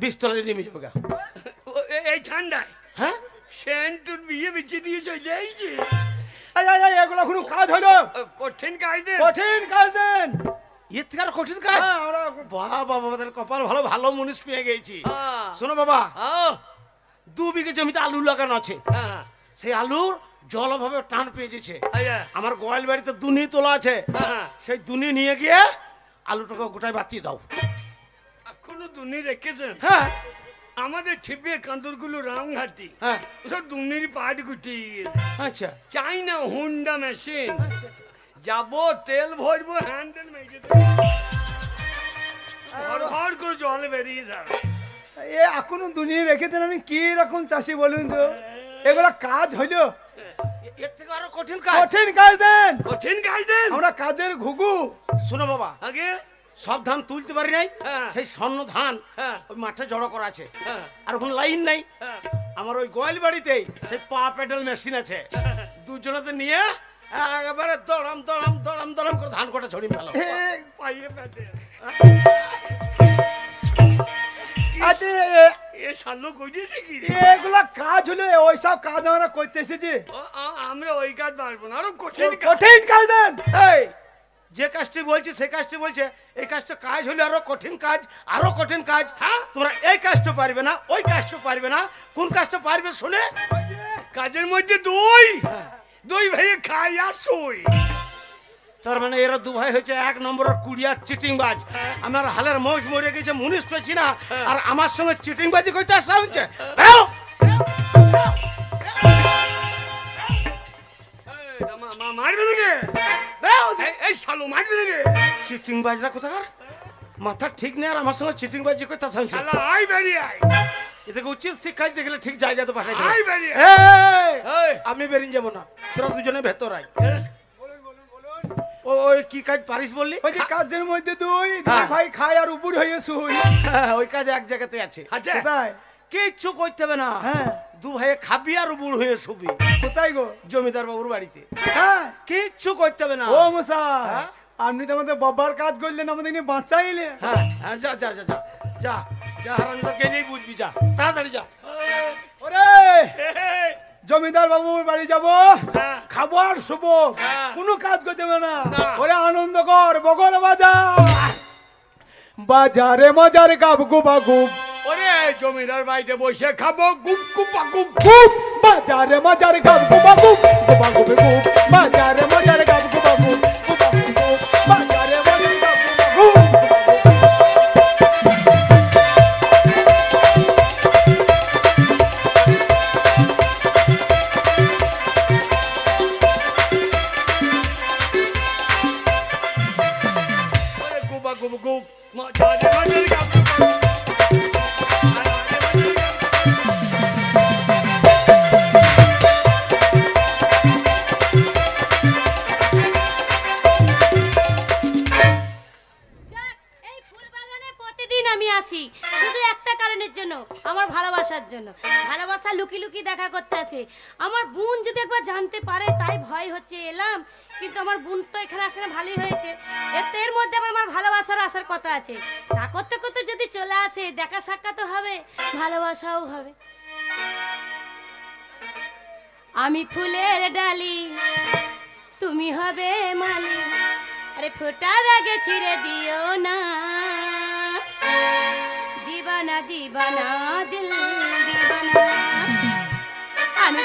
বিস্তলায় নেমে যাবে গা। এই ঠান্ডায় হ্যাঁ, সেন্টুর বিয়ে বিচ্ছে দিয়ে চলে আইছে। এগুলো কোনো কাজ হলো? কঠিন কাজ দে। কঠিন কাজ দেন। এর থেকে আর কঠিন কাজ? হ্যাঁ, আমরা বাবা বাবা, তাহলে কপাল ভালো, ভালো মুনিশ পেয়ে গেছি। হ্যাঁ। শোনো বাবা, আও, 2 বিঘে জমিতে আলু লাগানো আছে, হ্যাঁ, সেই আলুর জল অভাবে টান পেয়ে যেছে। হাজা, আমার গোয়াল বাড়িতে দুনি তোলা আছে, হ্যাঁ। সেই দুনি নিয়ে গিয়ে আলুটাকে গোটায় বাতিয়ে দাও। এখনো দুনি রেখেছেন? হ্যাঁ, আমাদের ঠিপে কান্দরগুলো রামঘাটি হ্যাঁ ওসব দুনির পাট গুটি আচ্ছা চাই না হুন্ডা মেশিন যাবো তেল ভরবো হ্যান্ডেল মেজে ঘর করে জল বেরিয়ে যাবে এ এখনো দুনিয়া রেখেছেন আমি কি রকম চাষি বলুন তো এগুলা কাজ হইলো এর থেকে আরো কঠিন কাজ কঠিন কাজ দেন কঠিন কাজ দেন আমরা কাজের ঘুঘু শোনো বাবা আগে সব ধান তুলতে পারি নাই হ্যাঁ। সেই স্বর্ণ ধান হ্যাঁ। ওই মাঠে জড়ো করা আছে হ্যাঁ। আর ওখানে লাইন নাই হ্যাঁ। আমার ওই গোয়াল বাড়িতেই সেই পা পেডাল মেশিন আছে দুজনেতে নিয়ে একেবারে দড়াম দড়াম দড়াম দড়াম করে ধান কটা ছড়িয়ে ফেলো পাইয়ে পেটে আচ্ছা এ শালো কইতেছে কি রে? এগুলা কাজ হলো ওইসব কাজ আমরা করতে এসেছি আমরা ওই কাজ পারবো না আরো কঠিন কাজ কঠিন কাজ দেন এই যে কাজটি বলছি সেই কাজটি বলছে এই কাজটা কাজ হলে আরো কঠিন কাজ আরো কঠিন কাজ হ্যাঁ? তোমরা এই কাজটা পারবে না ওই কাজটা পারবে না কোন কাজটা পারবে শুনে কাজের মধ্যে দই হ্যাঁ। দই ভাই খাই আর সই তার মানে এরা দু ভাই হচ্ছে এক নম্বরের কুড়িয়ার চিটিংবাজ আমার হালের মৌজ মরে গেছে মুনিশ পেছি না আর আমার সঙ্গে চিটিংবাজি করতে আসা হচ্ছে বেরো! মারবে নাকি বেরো! এই শালো মারবে নাকি চিটিংবাজরা কোথাকার মাথা ঠিক নেই আর আমার সঙ্গে চিটিংবাজি করতে আসা হচ্ছে শালা আই বেরিয়ে আই এদেরকে উচিত শিক্ষা দেখলে ঠিক জায়গাতে পাঠাই আই বেরিয়ে এই। আমি বেরিয়ে যাবো না তোরা দুজনে ভেতর আয় ওই কি কাজ পারিস বললি ওই যে কাজের মধ্যে দুই হ্যাঁ। ভাই খায় আর উপর হয়ে শুই হ্যাঁ, ওই কাজ এক জায়গাতে আছে আচ্ছা কোথায় কিচ্ছু করতে হবে না হ্যাঁ। দু ভাইয়ে খাবি আর বুড় হয়ে শুবি কোথায় গো জমিদার বাবুর বাড়িতে হ্যাঁ কিচ্ছু করতে হবে না ও মশাই হ্যাঁ? আপনি তো আমাদের বাবার কাজ করলেন আমাদের নিয়ে বাঁচাইলে হ্যাঁ হ্যাঁ, যা যা যা যা যা যা হারামটা গেলেই বুঝবি যা তাড়াতাড়ি যা ওরে জমিদার বাবুর বাড়ি যাব হ্যাঁ। খাবো আর শুভ হ্যাঁ। কোনো কাজ করতে হবে না না। ওরে আনন্দ কর বগল বাজার বাজারে মজার গাব গুবা গুব ওরে জমিদার বাড়িতে বসে খাবো গুপ গুপা গুপ গুব বাজারে মজার গাব গুবা গুব গুবা গুব গুব বাজারে মজার গাব গুবা গুব গুবা গুব গুব বাজারে মজার গাব গুবা গুব ওরে গুপা গুপ গুপ মজারে মজারে গাপ গুপা গুপ। যাক, এই ফুল বাগানে প্রতিদিন আমি আসি শুধু একটা কারণের জন্য আমার ভালোবাসার জন্য ভালোবাসা লুকি লুকি দেখা করতে আছে আমার বোন যদি একবার জানতে পারে তাই ভয় হচ্ছে এলাম কিন্তু আমার বোন তো এখানে আসে না ভালোই হয়েছে এর মধ্যে আবার আমার ভালোবাসার আসার কথা আছে তা করতে করতে যদি চলে আসে দেখা সাক্ষাৎ হবে ভালোবাসাও হবে আমি ফুলের ডালি তুমি হবে মালি আরে ফোটার আগে ছিঁড়ে দিও না দিবানা দিবানা দিল দিবানা আমি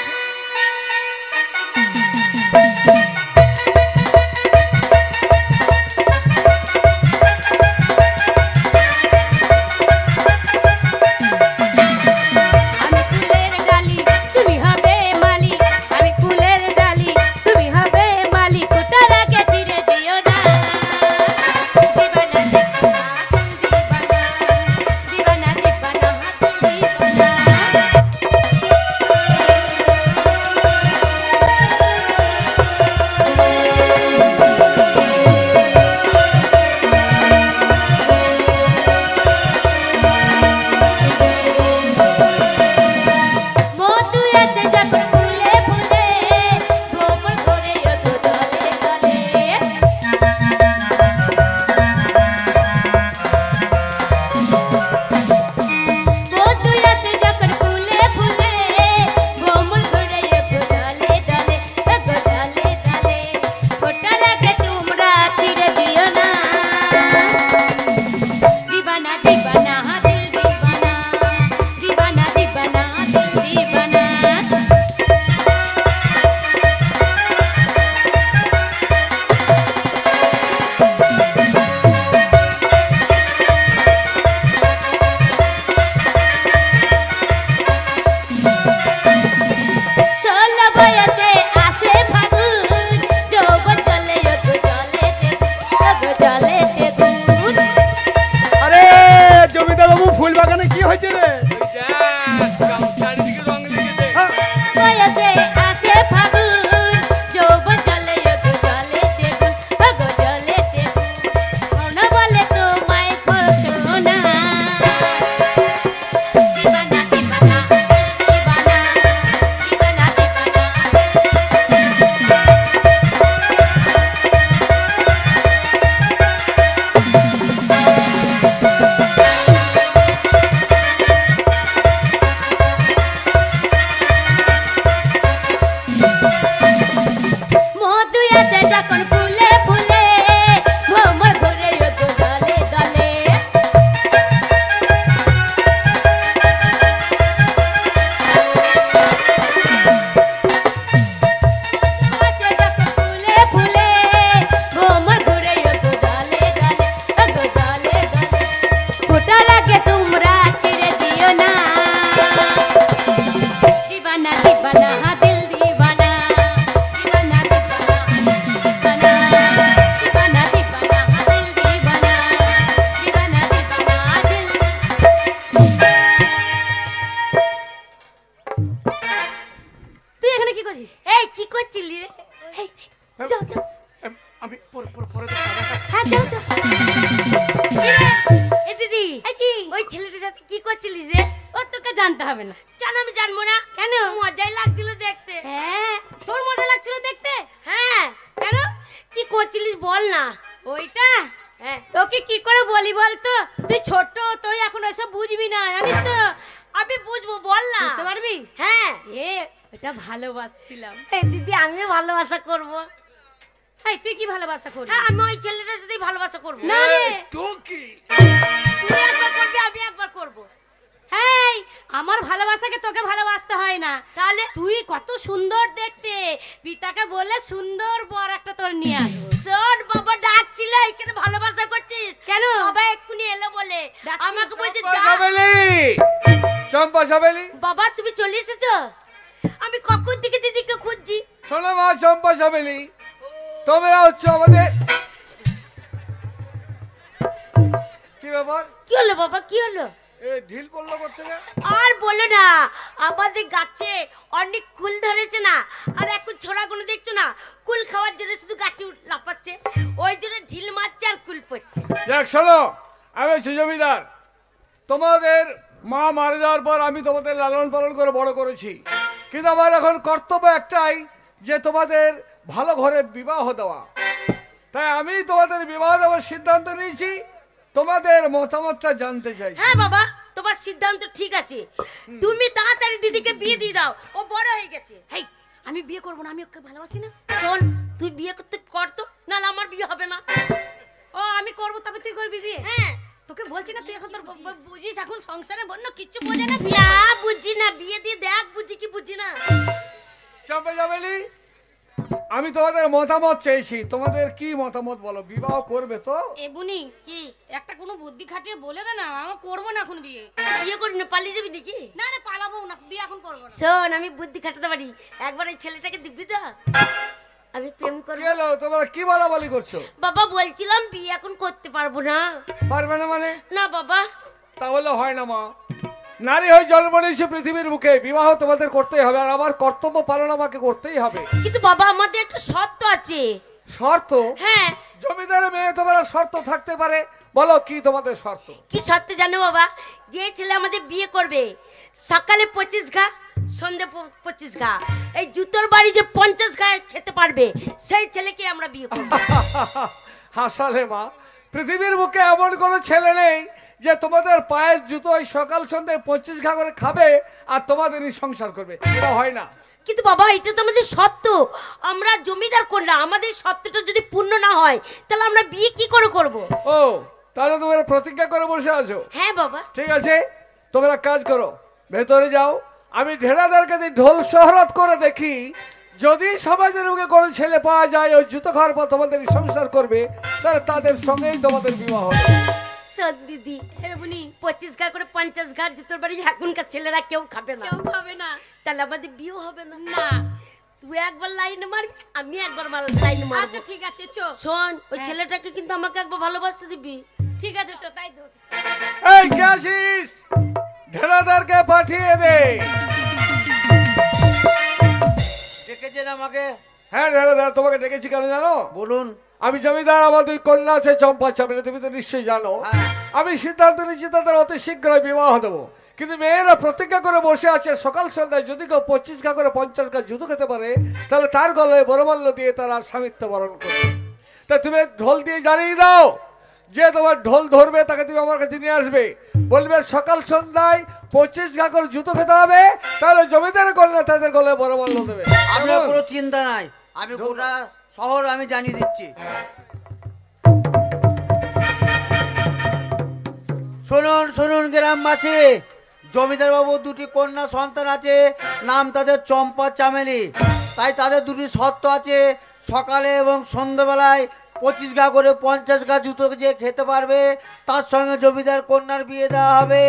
আমি ফুলের ডালি তুমি হবে মালি আমি ফুলের ডালি তুমি হবে মালি ফোটার আগে ছিঁড়ে দিও না দিবানা দিবানা দিবানা দিবানা দিবানা হয়েছে রে? ওই দেখ, চারিদিকে রং লেগেছে। হ্যাঁ, বয়সে আছে ফাগুন, যৌবন জলে যদু জলে তেগুন, গো জলে তেগুন, মন বলে তোমায় ফসনা। দিবানা দিবানা দিবানা দিবানা মধু আছে যখন ফুলে ফুলে, ভ্রমর ঘুরে যদু দলে দলে। আছে যখন ফুলে ফুলে, ভ্রমর ঘুরে যদু দলে দলে, গো দলে দলে। ফোটার আগে তোমরা ছেড়ে দিও না, দিবানা দিবানা দিল দিবানা, দিবানা দিবানা দিবানা, দিবানা দিবানা দিল দিবানা, দিবানা দিবানা দিল। তুই এখানে কি করছিস? এই কি করছিলি রে? এই, যাও যাও। আমি পরে হ্যাঁ যাও যাও। এ দিদি, ওই ছেলেটার সাথে কি করছিলিস রে? ও তোকে জানতে হবে না। কেন আমি জানবো না? কেন? মজাই লাগছিল দেখতে। হ্যাঁ, তোর মজা লাগছিল দেখতে? হ্যাঁ। কেন? কি করছিলিস বল না। ওইটা? হ্যাঁ। তোকে কি করে বলি বল তো? তুই ছোট, তুই এখন এসব বুঝবি না, জানিস তো। আমি বুঝবো, বল না। বুঝতে পারবি? হ্যাঁ। এটা ভালোবাসছিলাম। এই দিদি, আমিও ভালোবাসা করব। এই তুই কি ভালোবাসা করবি? হ্যাঁ, আমি ওই ছেলেটার সাথেই ভালোবাসা করব। না রে, তো কি? তুই একবার করবি, আমি একবার করব। হ্যাঁ, আমার ভালোবাসাকে তোকে ভালোবাসতে হয় না। তাহলে তুই কত সুন্দর দেখতে, পিতাকে বলে সুন্দর বর একটা তোর নিয়ে আসবো। শোন, বাবা ডাকছিল, এখানে ভালোবাসা করছিস কেন? বাবা এক্ষুনি এলো বলে আমাকে বলছে যা। চম্পা সাবেলি, বাবা তুমি চলে এসেছো? আমি কখন থেকে দিদিকে খুঁজছি। শোনো মা চম্পা সাবেলি, তোমরা হচ্ছে আমাদের কি ব্যাপার? কি হলো বাবা, কি হলো? এ ঢিল পড়লো করতে আর বলো না, আমাদের গাছে অনেক কুল ধরেছে না, আর এখন ছোড়াগুলো দেখছো না, কুল খাওয়ার জন্য শুধু গাছে লাফাচ্ছে, ওই জন্য ঢিল মারছে আর কুল পড়ছে। দেখ শোনো, আমি হচ্ছি জমিদার। তোমাদের মা মারা যাওয়ার পর আমি তোমাদের লালন পালন করে বড় করেছি, কিন্তু আমার এখন কর্তব্য একটাই, যে তোমাদের ভালো ঘরে বিবাহ দেওয়া। তাই আমি তোমাদের বিবাহ দেওয়ার সিদ্ধান্ত নিয়েছি, তোমাদের মতামতটা জানতে চাই। হ্যাঁ বাবা, তোমার সিদ্ধান্ত ঠিক আছে, তুমি তাড়াতাড়ি দিদিকে বিয়ে দিয়ে দাও, ও বড় হয়ে গেছে। হেই, আমি বিয়ে করব না, আমি ওকে ভালোবাসি না। শোন, তুই বিয়ে করতো, নাহলে আমার বিয়ে হবে না। ও আমি করব, তবে তুই করবি বিয়ে? হ্যাঁ। তোকে বলছি না, তুই এখন তোর বুঝিস, এখন সংসারে বন্য কিচ্ছু বোঝে না। বিয়ে বুঝি না, বিয়ে দিয়ে দেখ বুঝি কি বুঝি না। চম্পা সাবেলি, আমি তোমাদের মতামত চেয়েছি, তোমাদের কি মতামত বলো? বিবাহ করবে তো? এ বুনি, কি একটা কোনো বুদ্ধি খাটিয়ে বলে দে না, আমি করব না এখন বিয়ে। বিয়ে করি না, পালিয়ে যাবি নাকি? না রে, পালাবো না, বিয়ে এখন করব না। শোন, আমি বুদ্ধি খাটাতে পারি, একবার এই ছেলেটাকে দিবি তো, আমি প্রেম করব। গেলো, তোমরা কি বলাবলি করছো? বাবা বলছিলাম বিয়ে এখন করতে পারবো না। পারবে না মানে? না বাবা। তাহলে হয় না মা, নারী হয়ে জন্ম নিয়েছে পৃথিবীর বুকে, বিবাহ তোমাদের করতেই হবে, আর আমার কর্তব্য পালন আমাকে করতেই হবে। কিন্তু বাবা, আমাদের একটা শর্ত আছে। শর্ত? হ্যাঁ। জমিদারের মেয়ে তোমরা শর্ত থাকতে পারে, বলো কি তোমাদের শর্ত? কি শর্ত জানো বাবা? যে ছেলে আমাদের বিয়ে করবে, সকালে 25 ঘা, সন্ধ্যে 25 ঘা, এই জুতোর বাড়ি যে 50 ঘা খেতে পারবে, সেই ছেলেকে আমরা বিয়ে করব। হাসালে মা, পৃথিবীর বুকে এমন কোনো ছেলে নেই যে তোমাদের পায়ের জুতো ওই সকাল সন্ধ্যায় 25 ঘা করে খাবে আর তোমাদেরই সংসার করবে, এটা হয় না। কিন্তু বাবা, এটা তো আমাদের শর্ত, আমরা জমিদার কন্যা, আমাদের শর্তটা যদি পূর্ণ না হয় তাহলে আমরা বিয়ে কি করে করব? ও, তাহলে তোমরা প্রতিজ্ঞা করে বসে আছো? হ্যাঁ বাবা। ঠিক আছে, তোমরা কাজ করো, ভেতরে যাও, আমি ঢেড়াদারকে ঢোল শহরত করে দেখি, যদি সমাজের মুখে কোনো ছেলে পাওয়া যায় ওই জুতো খাওয়ার পর তোমাদের সংসার করবে, তাহলে তাদের সঙ্গেই তোমাদের বিবাহ হবে। সৎ দিদি, 25 ঘা করে 50 ঘা জুতোর বাড়ি এখনকার ছেলেরা কেউ খাবে না। কেউ খাবে না, তাহলে আমাদের বিয়ে হবে না। না, তুই একবার লাইনে মারবি, আমি একবার লাইনে মারবো। আচ্ছা ঠিক আছে, চো। শোন, ওই ছেলেটাকে কিন্তু আমাকে একবার ভালোবাসতে দিবি। ঠিক আছে, চো, তাই ধর। এই কে আছিস? ঢেলাদারকে পাঠিয়ে দে। ডেকেছেন আমাকে? হ্যাঁ ঢেলাদার, তোমাকে ডেকেছি কেন জানো? বলুন। আমি জমিদার, আমার 2 কন্যা আছে চম্পা চামেলি, তুমি তো নিশ্চয়ই জানো। হ্যাঁ। আমি সিদ্ধান্ত নিয়েছি তাদের অতি শীঘ্রই বিবাহ দেবো। কিন্তু মেয়েরা প্রতিজ্ঞা করে বসে আছে সকাল সন্ধ্যায় যদি কেউ 25 ঘা করে 50 ঘা জুতো খেতে পারে তাহলে তার গলায় বরমাল্য দিয়ে তারা স্বামিত্ব বরণ করবে। তা তুমি ঢোল দিয়ে জানিয়ে দাও, যে তোমার ঢোল ধরবে তাকে তুমি আমার কাছে নিয়ে আসবে, বলবে সকাল সন্ধ্যায় 25 ঘা করে জুতো খেতে হবে, তাহলে জমিদার কন্যা তাদের গলায় বরমাল্য দেবে। আপনার কোনো চিন্তা নাই, আমি গোটা শহর আমি জানিয়ে দিচ্ছি। শুনুন শুনুন গ্রামবাসী, জমিদার বাবু 2টি কন্যা সন্তান আছে, নাম তাদের চম্পা চামেলি। তাই তাদের 2টি শর্ত আছে, সকালে এবং সন্ধ্যাবেলায় 25 ঘা করে 50 ঘা জুতো যে খেতে পারবে তার সঙ্গে জমিদার কন্যার বিয়ে দেওয়া হবে।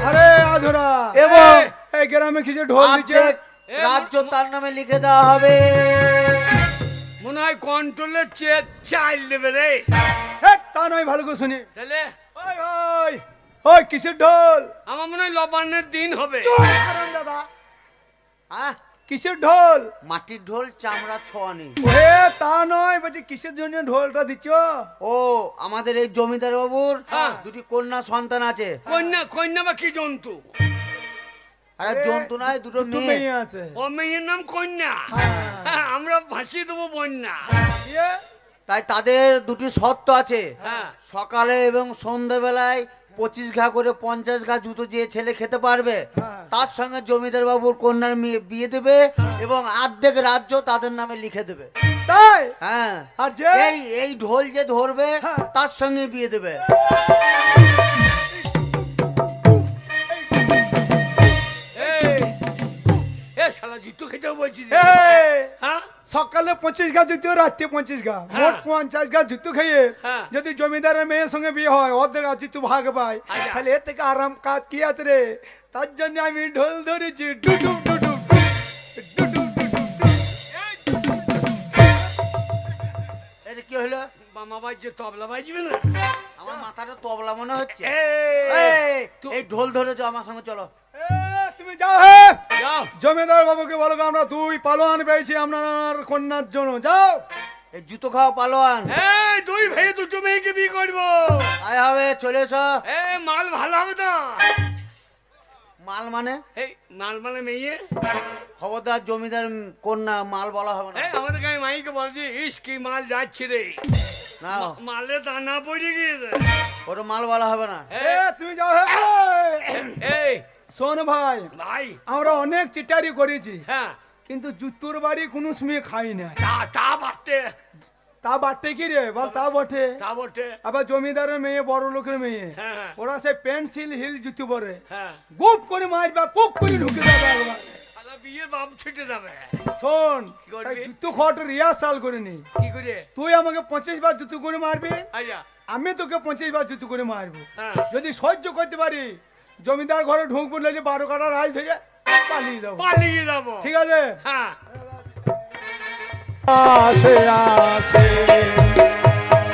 আরে আজরা, এবং এই গ্রামে কিছু ঢোল দিচ্ছে, অর্ধেক রাজ্য তার নামে লিখে দেওয়া হবে। মনে হয় কন্ট্রোলের চাইল দেবে রে। হেট, তা নয়, ভালো করে শুনি। তাহলে ওই ওই ওই কিসের ঢোল? আমার মনে হয় লবণের দিন হবে। দাদা, হ্যাঁ, কিসের ঢোল? মাটির ঢোল, চামড়া ছোঁয়ানি। ওহে, তা নয়, বলছি কিসের জন্য ঢোলটা দিচ্ছ? ও, আমাদের এই জমিদার বাবুর হ্যাঁ। 2টি কন্যা সন্তান আছে। কন্যা বা কি জন্তু? আরে জন্তু নয়, 2টো দুটো মেয়ে। মেয়ে আছে। ও মেয়ের নাম কন্যা। হ্যাঁ, আমরা ভাসিয়ে দেবো বন্যা। ইয়ে, তাই তাদের 2টি শর্ত আছে, হ্যাঁ। সকালে এবং সন্ধ্যাবেলায় 25 ঘা করে 50 ঘা জুতো যে ছেলে খেতে পারবে হ্যাঁ। তার সঙ্গে জমিদার বাবুর কন্যার বিয়ে দেবে এবং অর্ধেক রাজ্য তাদের নামে লিখে দেবে। তাই? হ্যাঁ, আর যে এই ঢোল যে ধরবে হ্যাঁ। তার সঙ্গে বিয়ে দেবে। শালা জুতো খেতেও বলছি রে। এই, হ্যাঁ, সকালে 25 ঘা জুতো, রাত্রে 25 ঘা, মোট 50 ঘা জুতো খেয়ে হ্যাঁ। যদি জমিদারের মেয়ের সঙ্গে বিয়ে হয়, অর্ধেক জুতো ভাগ পায়, আচ্ছা। তাহলে এর থেকে আরাম কাজ কি আছে রে? তার জন্য আমি ঢোল ধরেছি, ডুডুম ডুডুম ডুডুম এটা কি হলো? মামা বাজছে, তবলা বাজবে না? আমার মাথাটা তবলা মনে হচ্ছে। এই, এই ঢোল ধরেছো, আমার সঙ্গে চলো। তুমি যাও, হে যাও। জমিদার বাবুকে বলো আমরা 2 পালোয়ান পেয়েছি আপনার কন্যার জন্য, যাও। এই জুতো খাওয়া পালোয়ান এই 2 ভাই 2 মেয়েকে বিয়ে করবো। আয় হবে, চলে এসো। মাল ভালো হবে তো? মাল মানে? এই মাল মানে মেয়ে। খবরদার, জমিদার কন্যা মাল বলা হবে না। আমাদের গায়ে মাইকে বলছি, ইস কি মাল যাচ্ছে রে। না, মালে দানা পড়ে গিয়েছে। ওটা মাল বলা হবে না। তুমি যাও, হে এই শোন ভাই, ভাই, আমরা অনেক চিটারি করেছি, হ্যাঁ, কিন্তু জুতোর বাড়ি কোনো সময় খাই না। তা বাড়তে, তা বাটে কি রে বল? তা বটে। তা বটে। আবার জমিদারের মেয়ে, বড় লোকের মেয়ে, হ্যাঁ, হ্যাঁ। ওরা সে পেন্সিল হিল জুতো পরে, হ্যাঁ, গুপ করে মারবে, পুক করে ঢুকে যাবে একবার। শালা বিয়ে বাপ ছুটে যাবে। শোন, করবি? তাই জুতো খাওয়াটা রিহার্সাল করে নি। কি করে? তুই আমাকে 25 বার জুতো করে মারবি, আচ্ছা, আমি তোকে 25 বার জুতো করে মারবো। হ্যাঁ। যদি সহ্য করতে পারি, জমিদার ঘরে ঢুকবো, নাহলে 12 কাটা রাজ ধরে পালিয়ে যাবো। পালিয়ে যাবো। ঠিক আছে? হ্যাঁ, আসে আসে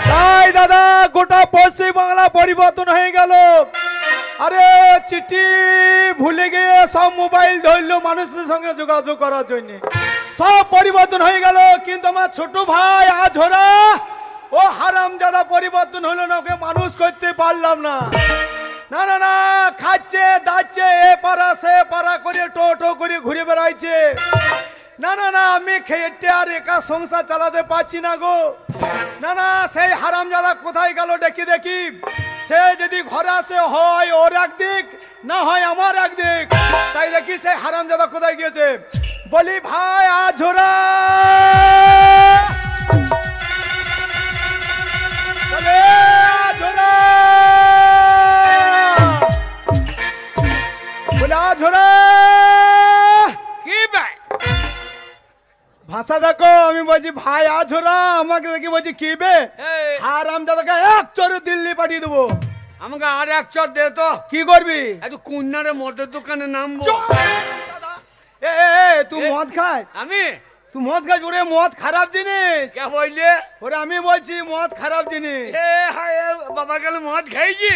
তাই দাদা, গোটা পশ্চিম বাংলা পরিবর্তন হয়ে গেল। আরে চিঠি ভুলে গিয়ে সব মোবাইল ধরলো মানুষের সঙ্গে যোগাযোগ করার জন্য, সব পরিবর্তন হয়ে গেল। কিন্তু আমার ছোট ভাই আজরা, ও হারামজাদা পরিবর্তন হলো না, ওকে মানুষ করতে পারলাম না। না না না, খাচ্ছে দাচ্ছে, এ পাড়া সে পাড়া করে টো করে ঘুরে বেড়াইছে। না না না, আমি খেটে আর একা সংসার চালাতে পারছি না গো। না না, সেই হারামজাদা কোথায় গেল দেখি দেখি। সে যদি ঘরে আসে, হয় ওর একদিক, না হয় আমার একদিক। তাই দেখি সেই হারামজাদা কোথায় গিয়েছে। বলি ভাই আজরা, বলে আজরা, বলে আজরা, কি ভাই? ভাষা দেখো, আমি বলছি ভাই আজরা, আমাকে দেখি বলছি কি বে? এই, হারামজাদাকে এক চরে দিল্লি পাঠিয়ে দেবো। আমাকে আর এক চট দে তো। কি করবি? এত কুন্নারে মদের দোকানে নামবো। এ তুই মদ খাস? আমি তুই মদ খাস? ওরে মদ খারাপ জিনিস। কে বললে? ওরে আমি বলছি মদ খারাপ জিনিস। এ হায় বাবা গেল মদ খাইছি।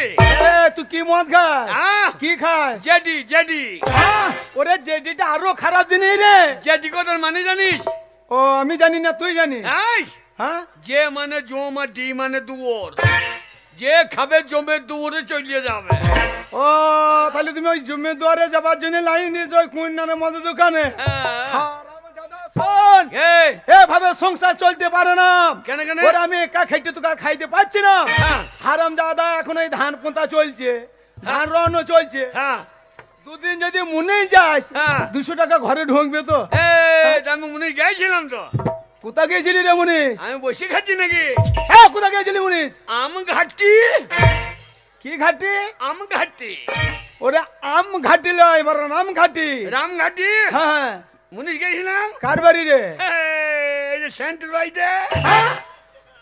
এ তুই কি মদ খাস? হ্যাঁ কি খাস? JD JD. ওরে জেডিটা আরো খারাপ জিনিস রে। জেডি কথার মানে জানিস? ও আমি জানি না, তুই জানিস? এই হ্যাঁ যে মানে জম আর ডি মানে দুয়ার, যে খাবে জমে দুয়ারে চলে যাবে। ও তাহলে তুমি ওই জমি দুয়ারে যাবার জন্য লাইন দিয়েছো ওই কুইন্নানের মদের দোকানে? হারামজাদা, শোন, এই এভাবে সংসার চলতে পারে না। কেন কেন? ওরে আমি একা খেটে তোকে আর খাইতে পারছি না। হ্যাঁ। হারামজাদা, এখন এই ধান পোঁতা চলছে, ধান রওনা চলছে। হ্যাঁ দুদিন যদি মনেই যাস হ্যাঁ। 200 টাকা ঘরে ঢুকবে তো। এই আমি মনে গেছিলাম তো। কোথা গেছিলি রে মুনিশ? আমি বসে খাচ্ছি নাকি? হ্যাঁ কোথা গেছিলি মুনিশ? আম ঘাটি। কি ঘাটি? আম ঘাটি। ওরে আম ঘাটি লয়, এবার আম ঘাটি। রাম ঘাটি। হ্যাঁ মুনিশ গেছিলাম। কার বাড়ি রে? এই যে সেন্ট্রাল বাড়িতে।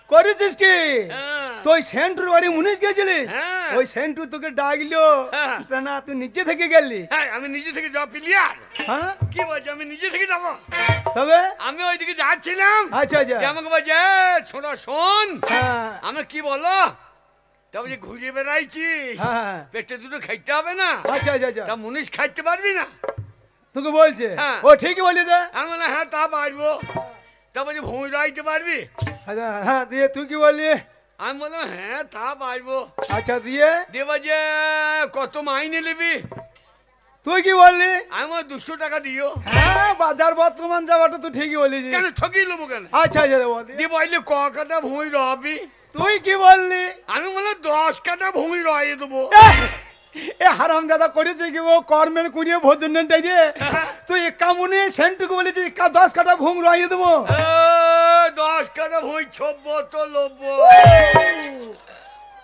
করেছিস কি হ্যাঁ। তুই? সেন্টুর বাড়ি মুনিশ গেছিলিস? হ্যাঁ। ওই সেন্টু তোকে ডাকলো হ্যাঁ। তা না, তুই নিচে থেকে গেলি? হ্যাঁ আমি নিজে থেকে যাওয়া প্লেয়ার। হ্যাঁ কি বলছি, আমি নিজে থেকে যাবো? তবে আমি ওইদিকে যাচ্ছিলাম। আচ্ছা আচ্ছা দিয়ে আমাকে বলছে ছোটা শোন। হ্যাঁ আমি কি বলো, তবে যে ঘুরিয়ে বেড়াইছি, হ্যাঁ পেটে দুটো খাইতে হবে না? আচ্ছা আচ্ছা আচ্ছা তা মুনিশ খাইতে পারবি না? তোকে বলছে? হ্যাঁ। ও ঠিকই বলেছে। আমি বললাম হ্যাঁ তা পারবো। তা বলছি ভুঁই রাইতে পারবি? আচ্ছা হ্যাঁ, দিয়ে তুই কি বললি? আমি বললাম হ্যাঁ তা পারবো। আচ্ছা দিয়ে দিয়ে বলছে কত মাইনে নিবি? তুই কি বললি? আমি বললাম 200 টাকা দিও। হ্যাঁ বাজার বর্তমান যাওয়াটা তুই ঠিকই বলেছিস। কেন ঠকিয়ে নেবো কেন? আচ্ছা আচ্ছা বল দিয়ে। দিয়ে বললে ক কাটা ভুঁই রবি? তুই কি বললি? আমি বললাম 10 কাটা ভুঁই রয়ে দেবো। এ হারামজাদা করেছে কি ও কর্মের কুড়িয়ে ভোজন রে। তুই কামুনে সেন্টুকে বলেছিস 10 কাটা ভুং রয়ে দেবো? 10 কাটা ভুঁই ছব্বো তো লোবো।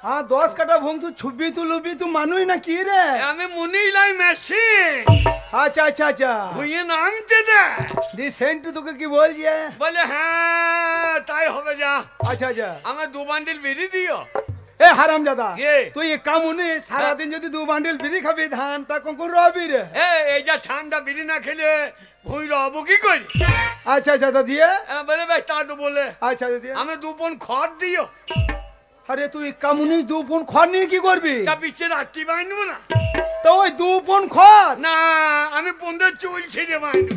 হ্যাঁ 10 কাটা ভুং তুই ছবি তুই লবি, তুই মানুষ না কি রে? আমি মুনিই লাই মেশিন আচ্ছা আচ্ছা আচ্ছা ভুঁইয়ে নামতে দে। দি সেন্টু তোকে কি বলছে? বলে হ্যাঁ তাই হবে যা। আচ্ছা আচ্ছা আমার 2 বান্ডিল বিড়ি দিও। এ হারামজাদা এ। তুই কামুনে সারাদিন যদি 2 বান্ডিল বিড়ি খাবি ধানটা কখন রবি রে? এই যা ঠান্ডা বিড়ি না খেলে ভুঁই রবো কি করি? আচ্ছা আচ্ছা তা দিয়ে বলে বেশ তা তো বলে আচ্ছা দিয়ে আমি 2 পন খড় দিও। আরে তুই কামুনিস 2 পন খড় নিয়ে কি করবি? তা পিছিয়ে রাত্রি বাঁধবো না? তো ওই 2 পন খড় না আমি 15 চুল ছিঁড়ে বাঁধবো।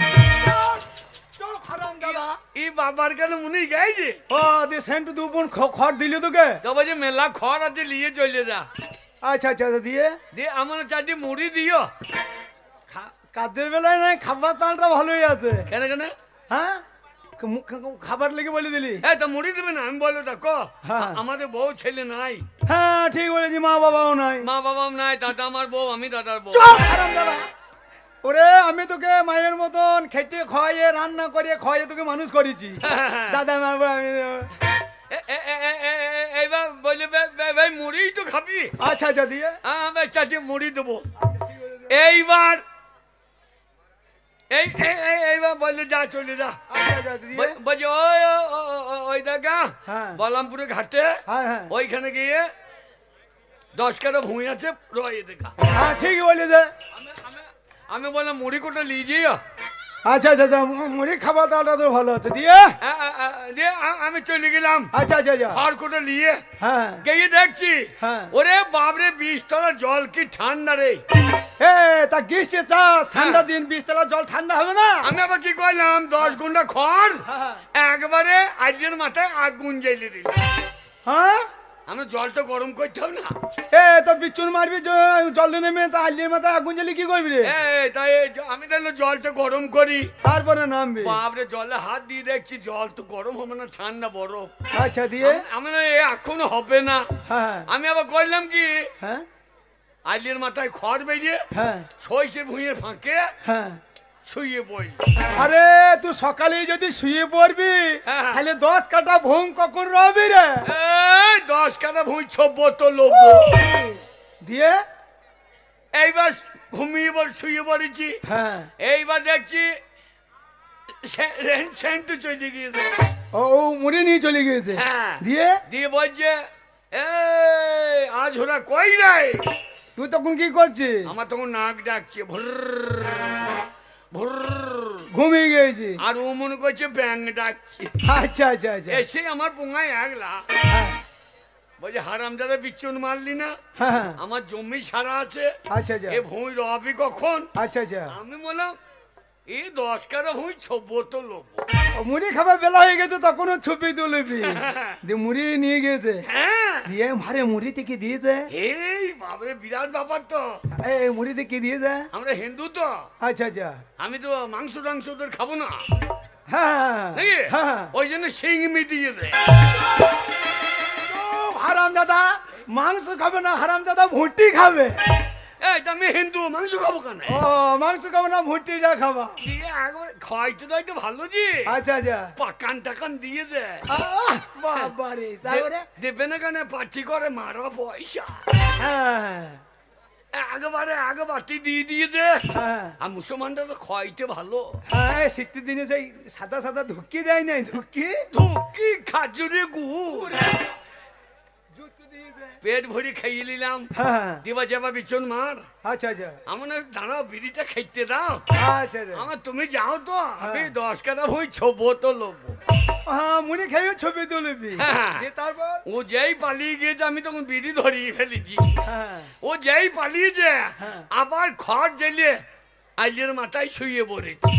হারামজাদা এই বাবার কেন মুনি গাইছে? ও দি সেন্টু 2 পন খড় দিল তোকে? তবে যে মেলা খড় আছে নিয়ে চলে যা। আচ্ছা আচ্ছা তা দিয়ে দিয়ে আমার 4টি মুড়ি দিও। কাজের বেলায় নাই, খাবার তালটা ভালোই আছে। কেন কেন? হ্যাঁ খাবার লেগে বলে দিলি? হ্যাঁ তা মুড়ি দেবে না? আমি বলো দেখো হ্যাঁ। আমাদের বউ ছেলে নাই, হ্যাঁ ঠিক বলেছি, মা বাবাও নাই। মা বাবাও নাই, দাদা আমার বউ, আমি দাদার বউ। চুপ হারামজাদা। ওরে আমি তোকে মায়ের মতন খেটে খাইয়ে রান্না করে খাইয়ে তোকে মানুষ করেছি। দাদা আমার বউ, আমি এইবার বললে ভাই মুড়ি তো খাবি? আচ্ছা আচ্ছা দিয়ে হ্যাঁ ভাই 4টি মুড়ি দেবো। এইবার এইবার বললে যা চলে যা। আচ্ছা আচ্ছা দিয়ে বলছে ওই দেখা হ্যাঁ। বলামপুরে ঘাটে হ্যাঁ হ্যাঁ ওইখানে গিয়ে 10 কাটা ভুঁই আছে রয়ে দেখা। হ্যাঁ ঠিকই বলেছে। আমি বললাম মুড়ি কোটা নিয়ে যাইও। আচ্ছা আচ্ছা আচ্ছা মুড়ি খাবার দাওয়াটা তো ভালো আছে দিয়ে দিয়ে আমি চলে গেলাম আচ্ছা আচ্ছা আচ্ছা খড় কোটা নিয়ে হ্যাঁ গিয়ে দেখছি হ্যাঁ ওরে বাবরে 20 তলা জল কি ঠান্ডা রে। এ তা গ্রীষ্মে চাষ ঠান্ডা দিন 20 তলা জল ঠান্ডা হবে না? আমি আবার কি করলাম 10 গুন্ডা খড় হ্যাঁ একবারে আইলের মাথায় আগুন জ্বালিয়ে দিল। হ্যাঁ আমি জলটা গরম করতে হবে না? এ তো বিচুন মারবি জল নেমে তা আলিয়ে মাথায় আগুন জ্বালি কি করবি রে? তাই আমি তাহলে জলটা গরম করি, তারপরে নামবি। বাপরে জলে হাত দিয়ে দেখছি জল তো গরম হবে না, ঠান্ডা বরফ। আচ্ছা দিয়ে আমি না এখনো হবে না। হ্যাঁ আমি আবার করলাম কি হ্যাঁ আইলের মাথায় খড় বেরিয়ে হ্যাঁ সইছে ভুঁইয়ের ফাঁকে হ্যাঁ শুয়ে বই। আরে তুই সকালে যদি শুয়ে পড়বি হ্যাঁ। তাহলে 10 কাটা ভুং কখন রবি রে? 10 কাটা ভুঁই ছব্বো তো লোবো। দিয়ে এইবার ঘুমিয়ে শুয়ে পড়েছি। হ্যাঁ এইবার দেখছি সেন্টু চলে গিয়েছে। ও মুড়ি নিয়ে চলে গিয়েছে। হ্যাঁ দিয়ে দিয়ে বলছে আজ ওরা কই রে? তুই তখন কি করছিস? আমার তখন নাক ডাকছে ভুর ভুর ঘুমিয়ে গেছি। আর ও মনে করছে ব্যাং ডাকছে। আচ্ছা আচ্ছা আচ্ছা। এসে আমার পোঙায় আগলা হ্যাঁ, বলছে হারামজাদা বিচ্ছুন মারলি না, হ্যাঁ, আমার জমি ছাড়া আছে, আচ্ছা আচ্ছা এ ভুঁই রবি কখন? আচ্ছা আচ্ছা। আমি বললাম এই 10 কাটা ভুঁই ছব্ব তো লোব। ও, মুড়ি খাবার বেলা হয়ে গেছে তখনও ছবি তুলবি দিয়ে মুড়ি নিয়ে গেছে। হ্যাঁ দিয়ে মারে মুড়িতে কি দিয়েছে? এই বাবরে বিরাট ব্যাপার তো, এই মুড়িতে কি দিয়েছে? আমরা হিন্দু তো, আচ্ছা আচ্ছা। আমি তো মাংস টাংস ওদের খাবো না হ্যাঁ নাকি, হ্যাঁ। ওই জন্য সিংমি দিয়ে দেয়। হারাম দাদা মাংস খাবে না, হারাম দাদা ভুট্টি খাবে। এই তো আমি হিন্দু, মাংস খাবো কেন? ও, মাংস খাবে না, ভুট্টিটা খাবা। দিয়ে একবার খাইতে দাইতে ভালো জি, আচ্ছা আচ্ছা। পাকান টাকান দিয়ে দেয়। বাবারে, তারপরে? দেবে না কেন, পার্টি করে মারা পয়সা হ্যাঁ আগে বাটি দিয়ে দিয়ে দে। হ্যাঁ আর মুসলমানরা তো খাইতে ভালো, হ্যাঁ, শীতের দিনে সেই সাদা সাদা ধুক্কি দেয় নাই, ধুক্কি ধুকি খাজুরে গুড় পেট ভরি খাইয়ে নিলাম। হ্যাঁ দিবা যাবা বিচন মার, আচ্ছা আচ্ছা আমার দাঁড়াও বিড়িটা খাইতে দাও। আচ্ছা আচ্ছা। আমার তুমি যাও তো, আমি 10 কাটা হই ছবো তো লোব। হ্যাঁ, মুড়ি খাইও ছবি তুলবি। হ্যাঁ। দিয়ে তারপর? ও যেই পালিয়ে গিয়েছে আমি তখন বিড়ি ধরিয়ে ফেলেছি। হ্যাঁ ও যেই পালিয়েছে হ্যাঁ। আবার খড় জ্বেলে আইলের মাথায় শুয়ে পড়েছি।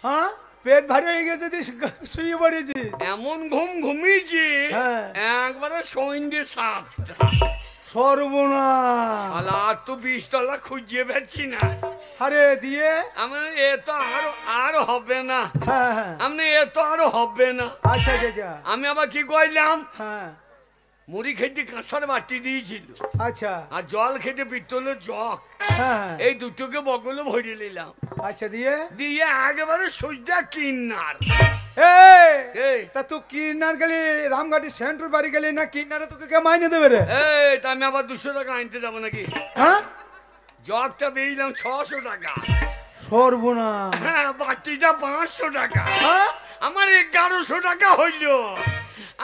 হ্যাঁ, পেট ভারী হয়ে গেছে দিয়ে শুয়ে পড়েছি। এমন ঘুমিয়েছি হ্যাঁ। একবারে সৈন্যে সাতটা। সর্বনাশ। শালা আর তো 20 তলা খুঁজে পাচ্ছি না। আরে দিয়ে? আমি এ তো আর হবে না, হ্যাঁ হ্যাঁ। আমি এ তো আর হবে না। আচ্ছা আচ্ছা আচ্ছা। আমি আবার কি কইলাম, হ্যাঁ মুড়ি খেতে কাঁসার বাটি দিয়েছিল আচ্ছা। আর জল খেতে পিত্তলের জগ, হ্যাঁ এই দুটোকে বগলে ভরে নিলাম। আচ্ছা দিয়ে? দিয়ে একেবারে সোজা কিন্নার। এই তা তুই কিনার গেলি, রামঘাটি সেন্ট্রাল বাড়ি গেলি না, কিনারে তোকে কে মাইনে দেবে রে? এই তা আমি আবার 200 টাকা আনতে যাবো নাকি? হ্যাঁ, জগটা বেরিলাম 600 টাকা, সর্বনাশ। হ্যাঁ বাটিটা 500 টাকা, হ্যাঁ? আমার 1100 টাকা হইল।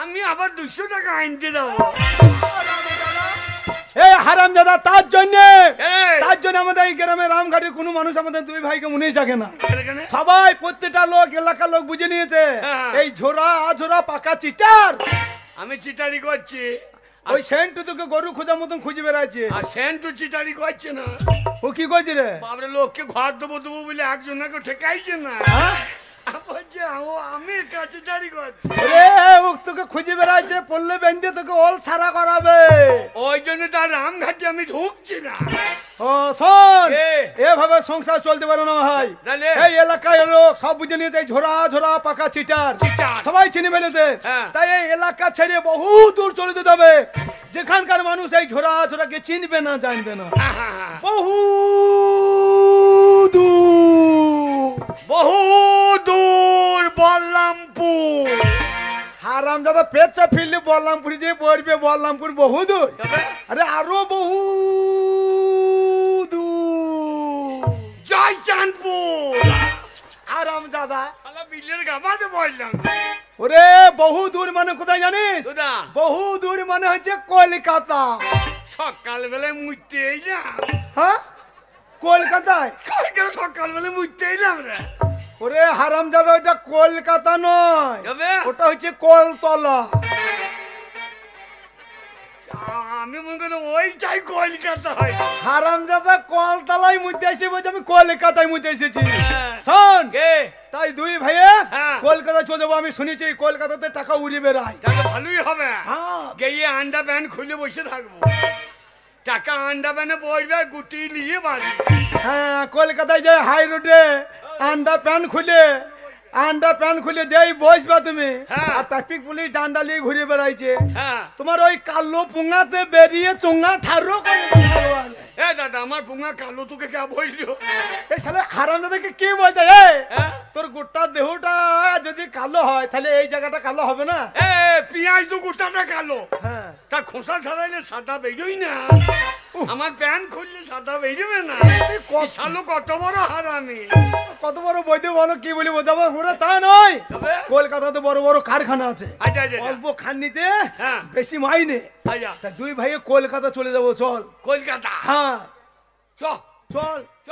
আমি আবার 200 টাকা আনতে যাবো। এই হারাম দাদা, তার জন্য এই, আমাদের এই গ্রামে রামঘাটের কোনো মানুষ আমাদের দুই ভাইকে মনেই থাকে না। এখানে সবাই প্রত্যেকটা লোক, এলাকার লোক বুঝে নিয়েছে হ্যাঁ। এই ঝোরা আঝোরা পাকা চিটার। আমি চিটারি করছি, ওই সেন্টু তোকে গরু খোঁজার মতন খুঁজে বেড়াচ্ছে। আর সেন্টু চিটারি করছে না। ও কি করছে রে? বাবরে লোককে ঘর দেবো দেবো বলে একজনকে ঠেকাইছে না। হ্যাঁ? বলছে আমি কাছে চিটারি করছি। রে, ও তোকে খুঁজে বেড়াচ্ছে, পড়লে বেঁধে তোকে অল ছাড়া করাবে। ওই জন্য তার রামঘাটে আমি ঢুকছি না। ও শোন, এ। এভাবে সংসার চলতে পারে না ভাই। তাহলে? এই এলাকায় লোক সব বুঝে নিয়েছে এই ঝোরা ঝোরা পাকা চিটার। চিটার। সবাই চিনে ফেলেছে। হ্যাঁ। তাই এই এলাকা ছেড়ে বহু দূর চলে যেতে হবে, যেখানকার মানুষ এই ঝোরা ঝোরাকে চিনবে না, জানবে না। বহু দূর। বহু দূর বল্লামপুর। হারাম দাদা পেচ্ছা ফিরলে বল্লামপুরি যে পড়বে, বল্লামপুর বহু দূর। আরে আরো বহু দূর। জয়চাঁদপুর। হারাম দাদা, শালা বিলের গাবাতে বললাম। ওরে বহু দূর মানে কোথায় জানিস? দাদা বহু দূর মানে হচ্ছে কলকাতা। সকালবেলায় মুইতে এলাম। হ্যাঁ, কলকাতায়? সকালবেলায় মুইতে এলাম রে। ওরে হারাম দাদা, ওইটা কলকাতা নয়, তবে? ওটা হচ্ছে কলতলা। আমি মনে করি ওইটাই কলকাতা হয়। হারাম দাদা কলতলায় মুইতে এসে বলছে আমি কলকাতায় মুইতে এসেছি। হ্যাঁ। শোন, কে? তাই দুই ভাইয়ে হ্যাঁ। কলকাতা চলে যাবো। আমি শুনেছি কলকাতাতে টাকা উড়ে বেড়ায়। তাহলে ভালোই হবে। হ্যাঁ। গিয়ে আন্ডা প্যান খুলে বসে থাকবো, টাকা আন্ডা প্যানে বসবে, গুটি নিয়ে বাড়ি। হ্যাঁ, কলকাতায় যে হাই রোডে আন্ডা প্যান খুলে যেই বসবা তুমি, হ্যাঁ। আর ট্রাফিক পুলিশ ডান্ডা নিয়ে ঘুরে বেড়াইছে, হ্যাঁ। তোমার ওই কালো পুঙ্গাতে বেরিয়ে চোঙা ঠারো করে দিল। এ দাদা আমার পুঙ্গা কালো, তোকে কে বললো? এই শালা হারাম দাদাকে কি বলতে? হ্যাঁ? তোর গোটা দেহটা যদি কালো হয় তাহলে এই জায়গাটা কালো হবে না? এ পেঁয়াজ তো গোটাটা কালো, হ্যাঁ। তা খোসা ছাড়াইলে সাদা বেরোই না। আমার প্যান্ট খুললে সাদা বেরোবে না। শালো কত বড় হারামি। কত বড় বৈদ্য বলো, কি বলি বোঝাবো? ওরা তা নয়, তবে? কলকাতাতে বড় বড় কারখানা আছে, আচ্ছা আচ্ছা অল্প খান্নিতে হ্যাঁ। বেশি মাইনে। আচ্ছা তা দুই ভাইয়ে কলকাতা চলে যাবো, চল। কলকাতা, হ্যাঁ চ চল। চ।